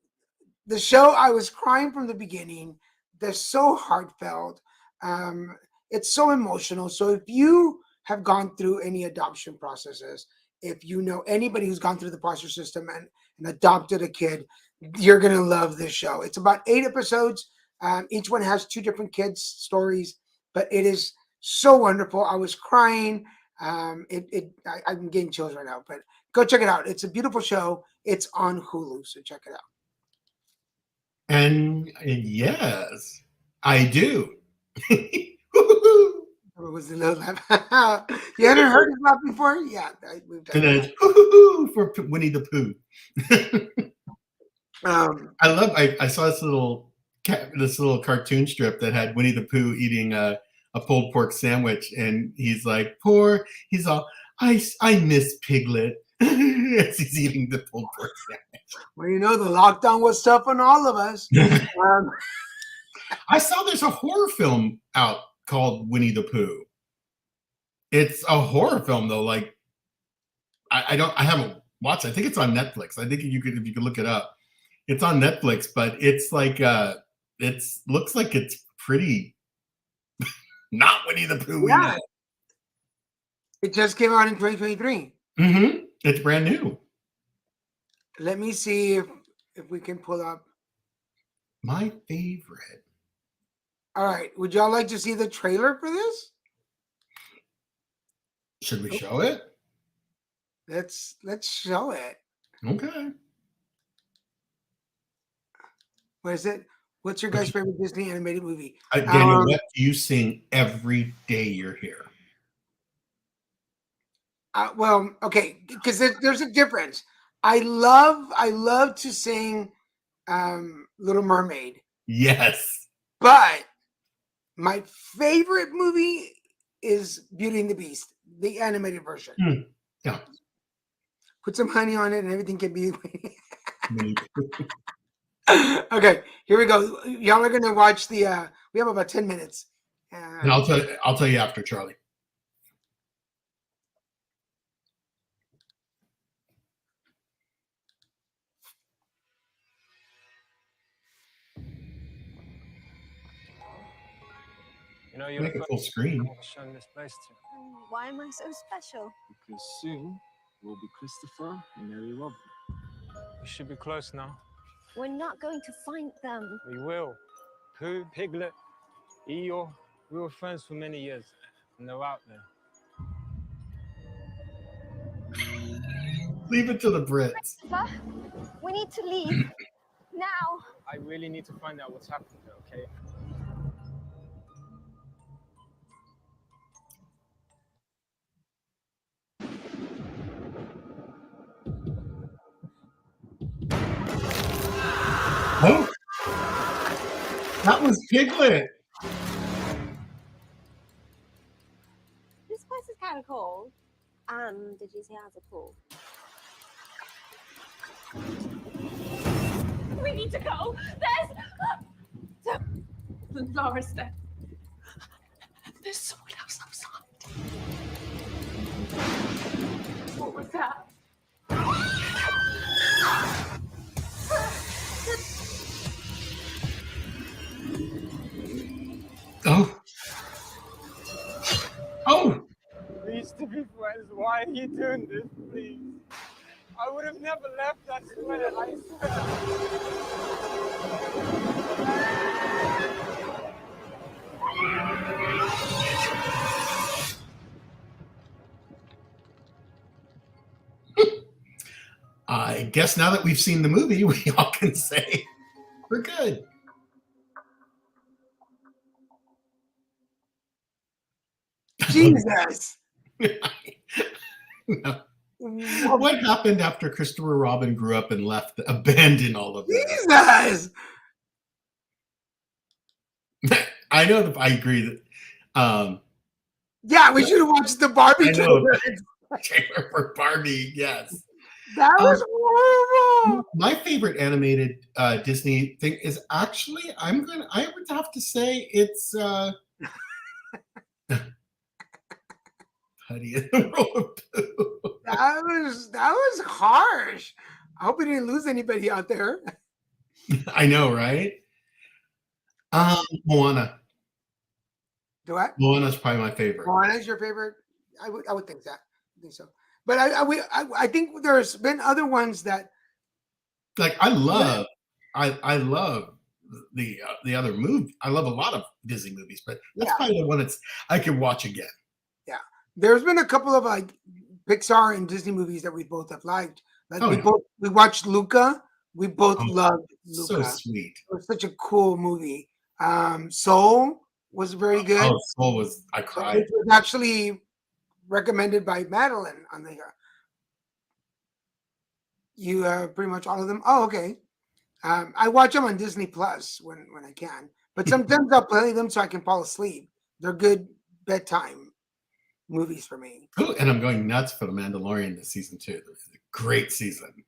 show, I was crying from the beginning. They're so heartfelt. It's so emotional. So if you have gone through any adoption processes, if you know anybody who's gone through the foster system and adopted a kid, you're going to love this show. It's about 8 episodes. Each one has 2 different kids' stories, but it is so wonderful. I was crying. I'm getting chills right now, but go check it out. It's a beautiful show. It's on Hulu, so check it out. And yes, I do. What was the little laugh? You hadn't heard his laugh before? Yeah. And then for Winnie the Pooh. I saw this little cartoon strip that had Winnie the Pooh eating a pulled pork sandwich, and he's like, he's all, I miss Piglet as he's eating the pulled pork sandwich. Well, the lockdown was tough on all of us. I saw there's a horror film out called Winnie the Pooh. It's a horror film though. Like, I haven't watched it. I think it's on Netflix. I think if you could look it up, it's on Netflix, but it's like looks like it's pretty not Winnie the Pooh. Yeah. It just came out in 2023. Mm-hmm. It's brand new. Let me see if we can pull up my favorite. All right. Would y'all like to see the trailer for this? Should we show it? Let's show it. Okay. What is it? What's your guys' favorite Disney animated movie? Daniel, what do you sing every day you're here? Well, okay, because there's a difference. I love to sing Little Mermaid, Yes. but my favorite movie is Beauty and the Beast, the animated version. Yeah. Put some honey on it and everything can be. Me. Okay, here we go. Y'all are gonna watch the. We have about 10 minutes. And I'll tell you after, Charlie. You know, you're Make the a first full screen. I've shown this place to. Why am I so special? Because soon we'll be Christopher and Mary Robin. We should be close now. We're not going to find them. We will. Pooh, Piglet, Eeyore, we were friends for many years, and they're out there. Leave it to the Brits. Christopher, we need to leave now. I really need to find out what's happening there, okay? Oh, that was Piglet. This place is kind of cold. Did you say how's a pool? We need to go. There's Laura's there. There's someone else outside. What was that? Oh. Oh. We used to be friends. Why are you doing this, please? I would have never left, I swear. I swear. I guess now that we've seen the movie, we all can say we're good. Jesus. No. What happened after Christopher Robin grew up and abandoned all of this? Jesus. I know that I agree that Yeah, we should have watched the Barbie I know. trailer. for Barbie, yes. That was horrible. My favorite animated Disney thing is actually I would have to say it's Putty in the World of Pooh. That was harsh. I hope we didn't lose anybody out there. I know, right? Moana. Do what? Moana's probably my favorite. Moana's your favorite? I would think that. I think so. But I think there's been other ones that Like I love the other movie. I love a lot of Disney movies, but that's Yeah. probably the one I could watch again. there's been a couple of like Pixar and Disney movies that we both have liked. Like Oh, yeah. we watched Luca. We both Oh, loved So Luca. sweet. It was such a cool movie. Soul was very good. Oh, Soul was I cried. It was actually recommended by Madeline on the. You pretty much all of them. Oh, okay. I watch them on Disney Plus when I can, but sometimes I'll play them so I can fall asleep. They're good bedtime movies for me. Ooh, and I'm going nuts for The Mandalorian this season too. This is a great season.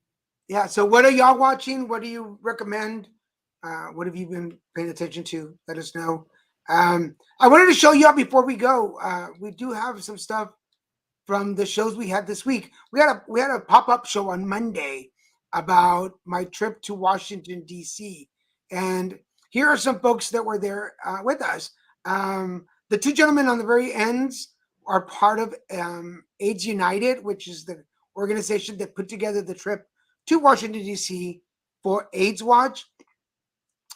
Yeah. So, what are y'all watching? What do you recommend? What have you been paying attention to? Let us know. I wanted to show y'all before we go. We do have some stuff from the shows we had this week. We had a pop-up show on Monday about my trip to Washington D.C. and here are some folks that were there with us. The two gentlemen on the very ends are part of AIDS United, which is the organization that put together the trip to Washington D.C. for AIDS Watch.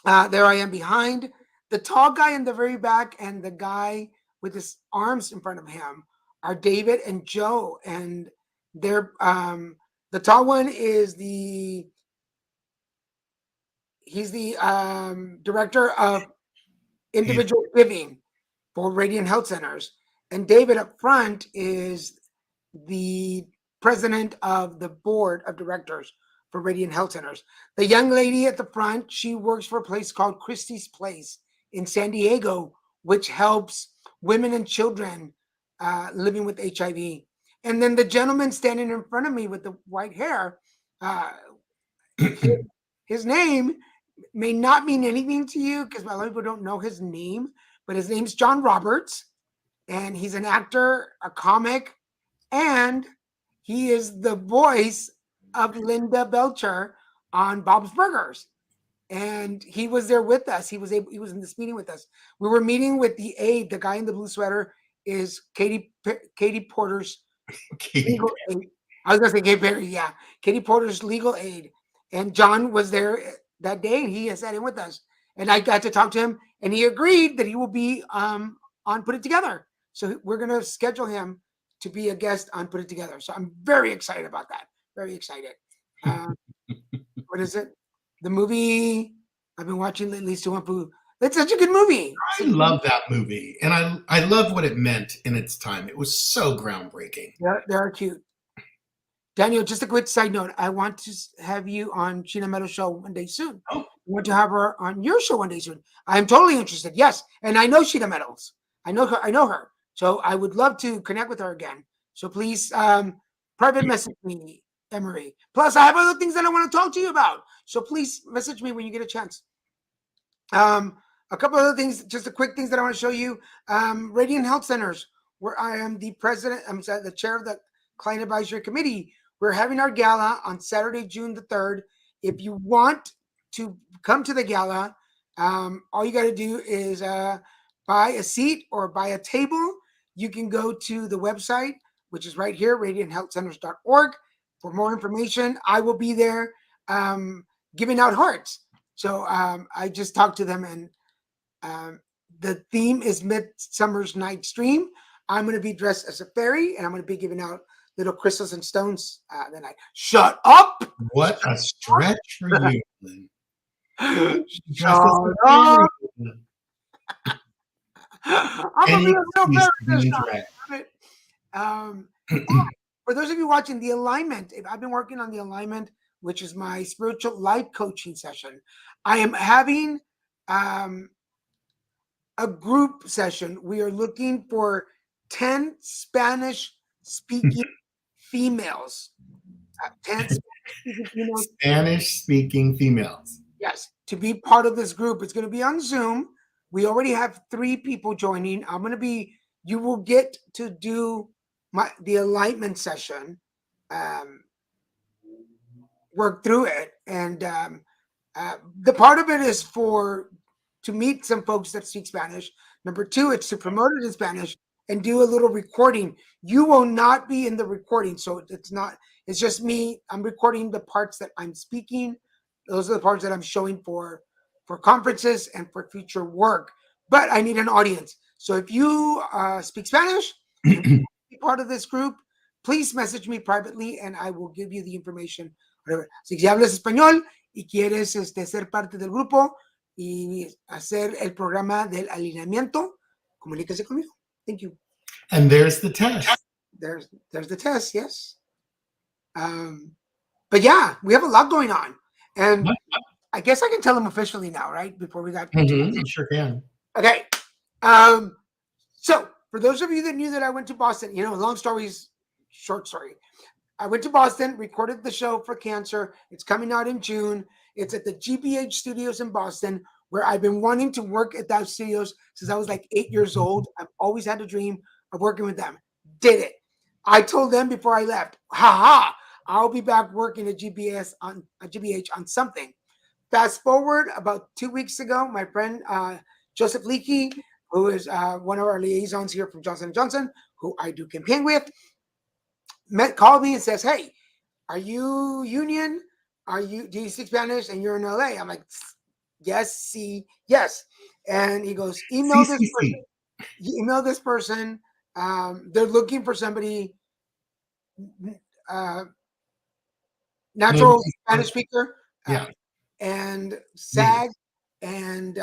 There I am behind. The tall guy in the very back and the guy with his arms in front of him are David and Joe, and they're the tall one is he's the director of individual giving for Radiant Health Centers, and David up front is the president of the board of directors for Radiant Health Centers. The young lady at the front, she works for a place called Christie's Place in San Diego, which helps women and children living with HIV. And then the gentleman standing in front of me with the white hair, his name may not mean anything to you because a lot of people don't know his name, but his name's John Roberts, and he's an actor, a comic, and he is the voice of Linda Belcher on Bob's Burgers. And he was there with us. He was in this meeting with us. We were meeting with the aide. The guy in the blue sweater is Katie Porter's legal aide. I was gonna say Katy Perry, yeah. Katie Porter's legal aide. And John was there that day, and he sat in with us. And I got to talk to him, and he agreed that he will be on Put It Together. So we're gonna schedule him to be a guest on Put It Together. So I'm very excited about that. Very excited. What is it? The movie I've been watching lately, Suwampu. It's such a good movie. I love that movie, and I love what it meant in its time. It was so groundbreaking. They're cute. Daniel, just a quick side note. I want to have you on Sheena Meadows' show one day soon. Oh. I want to have her on your show one day soon. I'm totally interested. Yes, and I know Sheena Meadows. I know her. So I would love to connect with her again. So please, private message me, Emery. Plus, I have other things that I want to talk to you about. So please message me when you get a chance. A couple other things, just the quick things that I want to show you. Radiant Health Centers, where I am the the chair of the Client Advisory Committee. We're having our gala on Saturday, June the 3rd. If you want to come to the gala, all you got to do is buy a seat or buy a table. You can go to the website, which is right here, radianthealthcenters.org. For more information, I will be there giving out hearts. So I just talked to them, and the theme is Midsummer's Night's Dream. I'm going to be dressed as a fairy, and I'm going to be giving out little crystals and stones that night. Shut up! What a stretch for you, Lynn. Shut up! I'm going to be a real fairy this time. For those of you watching the alignment, I've been working on the alignment, which is my spiritual life coaching session. I am having a group session. We are looking for 10 Spanish speaking females. 10 Spanish speaking females. Yes, to be part of this group. It's going to be on Zoom. We already have 3 people joining. You will get to do the alignment session, work through it. And the part of it is to meet some folks that speak Spanish. Number 2, it's to promote it in Spanish and do a little recording. You will not be in the recording. So it's just me. I'm recording the parts that I'm speaking. Those are the parts that I'm showing for conferences and for future work. But I need an audience. So if you speak Spanish, and be part of this group, please message me privately and I will give you the information. Whatever. Si hablas español y quieres ser parte del grupo y hacer el programa del alineamiento, comuníquese conmigo. Thank you. And there's the test. There's the test, yes. But yeah, we have a lot going on. And I guess I can tell them officially now, right? Before we got You sure can. Okay. So for those of you that knew that I went to Boston, long stories, short story. I went to Boston, recorded the show for Cancer. It's coming out in June. It's at the GBH Studios in Boston, where I've been wanting to work at those studios since I was like 8 years old. I've always had a dream of working with them. Did it. I told them before I left, I'll be back working at GBH on something. Fast forward about 2 weeks ago, my friend Joseph Leakey, who is one of our liaisons here from Johnson & Johnson, who I do campaign with, called me and says, "Hey, are you union? Do you speak Spanish and you're in LA?" I'm like, yes. And he goes, email this person They're looking for somebody, natural Spanish speaker, Yeah. and SAG, and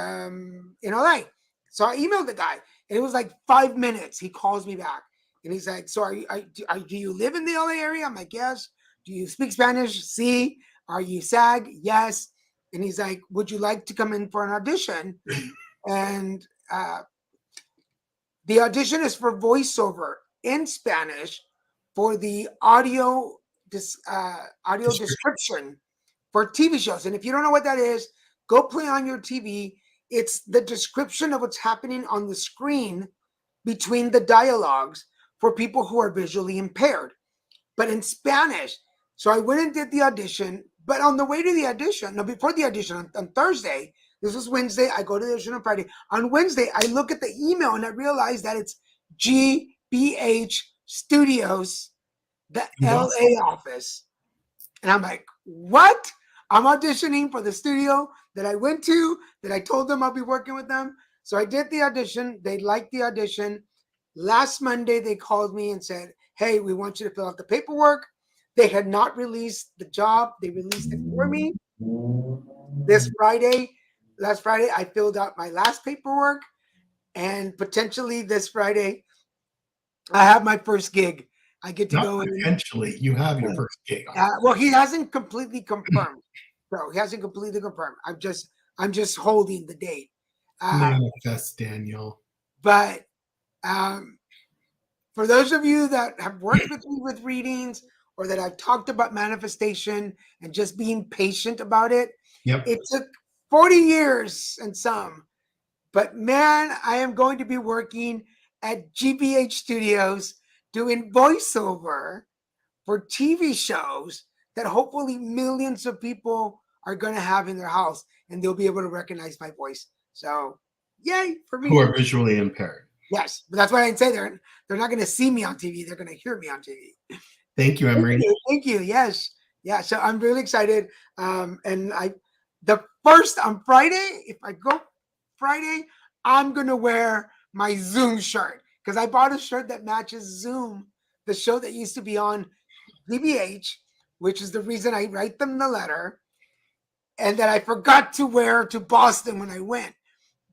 in LA. So I emailed the guy, and it was like 5 minutes. He calls me back, and he's like, "So do you live in the LA area?" I'm like, "Yes." "Do you speak Spanish?" "See." "Are you SAG?" "Yes." And he's like, "Would you like to come in for an audition?" And the audition is for voiceover in Spanish for the audio description for TV shows. And if you don't know what that is, go play on your TV. It's the description of what's happening on the screen between the dialogues for people who are visually impaired, but in Spanish. So I went and did the audition, but on the way to the audition, no, before the audition on Thursday, this was Wednesday, I go to the audition on Friday. On Wednesday, I look at the email and I realize that it's GBH Studios, the LA office. And I'm like, what? I'm auditioning for the studio that I went to, that I told them I'll be working with them. So I did the audition. They liked the audition. Last Monday, they called me and said, "Hey, we want you to fill out the paperwork." They had not released the job. They released it for me. Last Friday, I filled out my last paperwork. And potentially this Friday, I have my first gig. I get to Not go in. potentially, you have your first gig. Well, he hasn't completely confirmed. So he hasn't completely confirmed. I'm just holding the date. Manifest, Daniel. But for those of you that have worked with me with readings, or that I've talked about manifestation and just being patient about it, Yep. it took 40 years and some. But man, I am going to be working at GBH Studios doing voiceover for TV shows that hopefully millions of people are going to have in their house, and they'll be able to recognize my voice. So, yay for me. Who are visually impaired. Yes, but that's why I say they're not going to see me on TV. They're going to hear me on TV. Thank you, Emery. Thank you. Yes. Yeah. So I'm really excited. And the first on Friday, if I go Friday, I'm going to wear my Zoom shirt, because I bought a shirt that matches Zoom, the show that used to be on GBH, which is the reason I write them the letter, and that I forgot to wear to Boston when I went.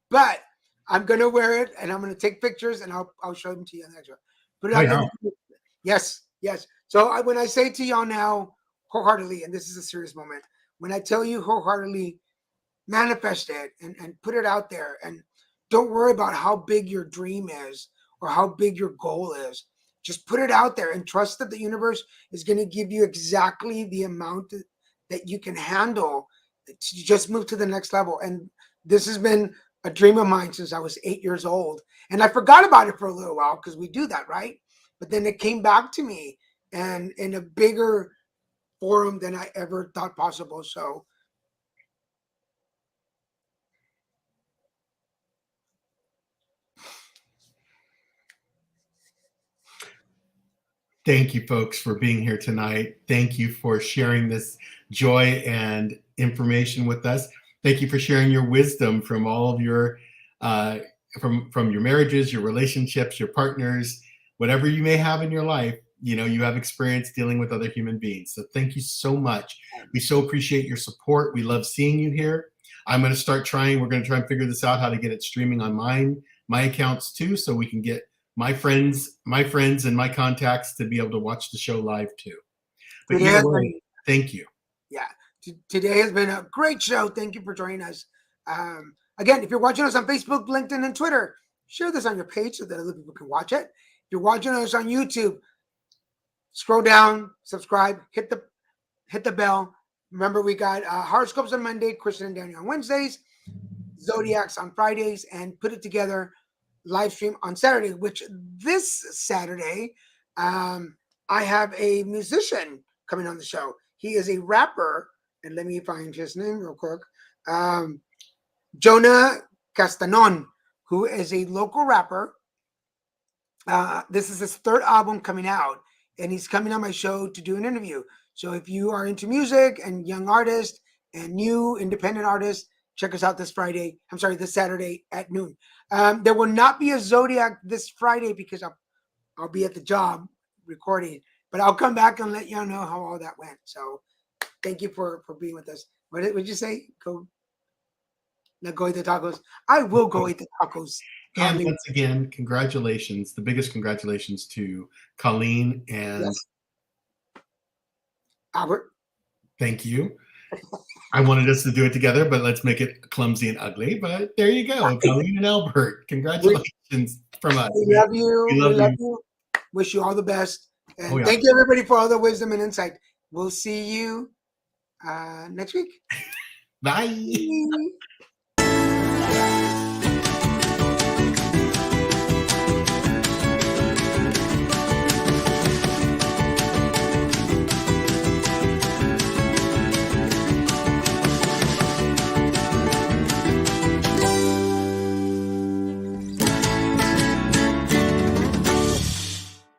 But I'm going to wear it, and I'm going to take pictures, and I'll show them to you on the next one. But yes. So when I say to y'all now wholeheartedly, and this is a serious moment, when I tell you wholeheartedly, manifest it and put it out there, and don't worry about how big your dream is or how big your goal is. Just put it out there and trust that the universe is going to give you exactly the amount that you can handle to just move to the next level. And this has been a dream of mine since I was 8 years old. And I forgot about it for a little while, because we do that, right? But then it came back to me, and in a bigger forum than I ever thought possible. So thank you, folks, for being here tonight. Thank you for sharing this joy and information with us. Thank you for sharing your wisdom from all of your from your marriages, your relationships, your partners, whatever you may have in your life. You know, you have experience dealing with other human beings. So thank you so much. We so appreciate your support. We love seeing you here. I'm going to start trying. We're going to try and figure this out, how to get it streaming on my accounts too, so we can get my friends and my contacts to be able to watch the show live too. But either way, thank you. Yeah, today has been a great show. Thank you for joining us. Again, if you're watching us on Facebook, LinkedIn, and Twitter, share this on your page so that other people can watch it. If you're watching us on YouTube, scroll down, subscribe, hit the bell. Remember, we got horoscopes on Monday, Kristen and Daniel on Wednesdays, Zodiacs on Fridays, and Put It Together live stream on Saturday, which this Saturday, I have a musician coming on the show. He is a rapper, and let me find his name real quick. Jonah Castanon, who is a local rapper. This is his third album coming out, and he's coming on my show to do an interview. So if you are into music and young artists and new independent artists, check us out this Saturday at noon. There will not be a Zodiac this Friday because I'll be at the job recording, but I'll come back and let y'all know how all that went. So thank you for being with us. What did you say? Go eat the tacos. I will go eat the tacos. And once again, congratulations. The biggest congratulations to Colleen and Albert. Thank you. I wanted us to do it together, but let's make it clumsy and ugly. But there you go. Colleen and Albert. Congratulations from us. We love you. We love you. Wish you all the best. And Oh, yeah. thank you, everybody, for all the wisdom and insight. We'll see you next week. Bye.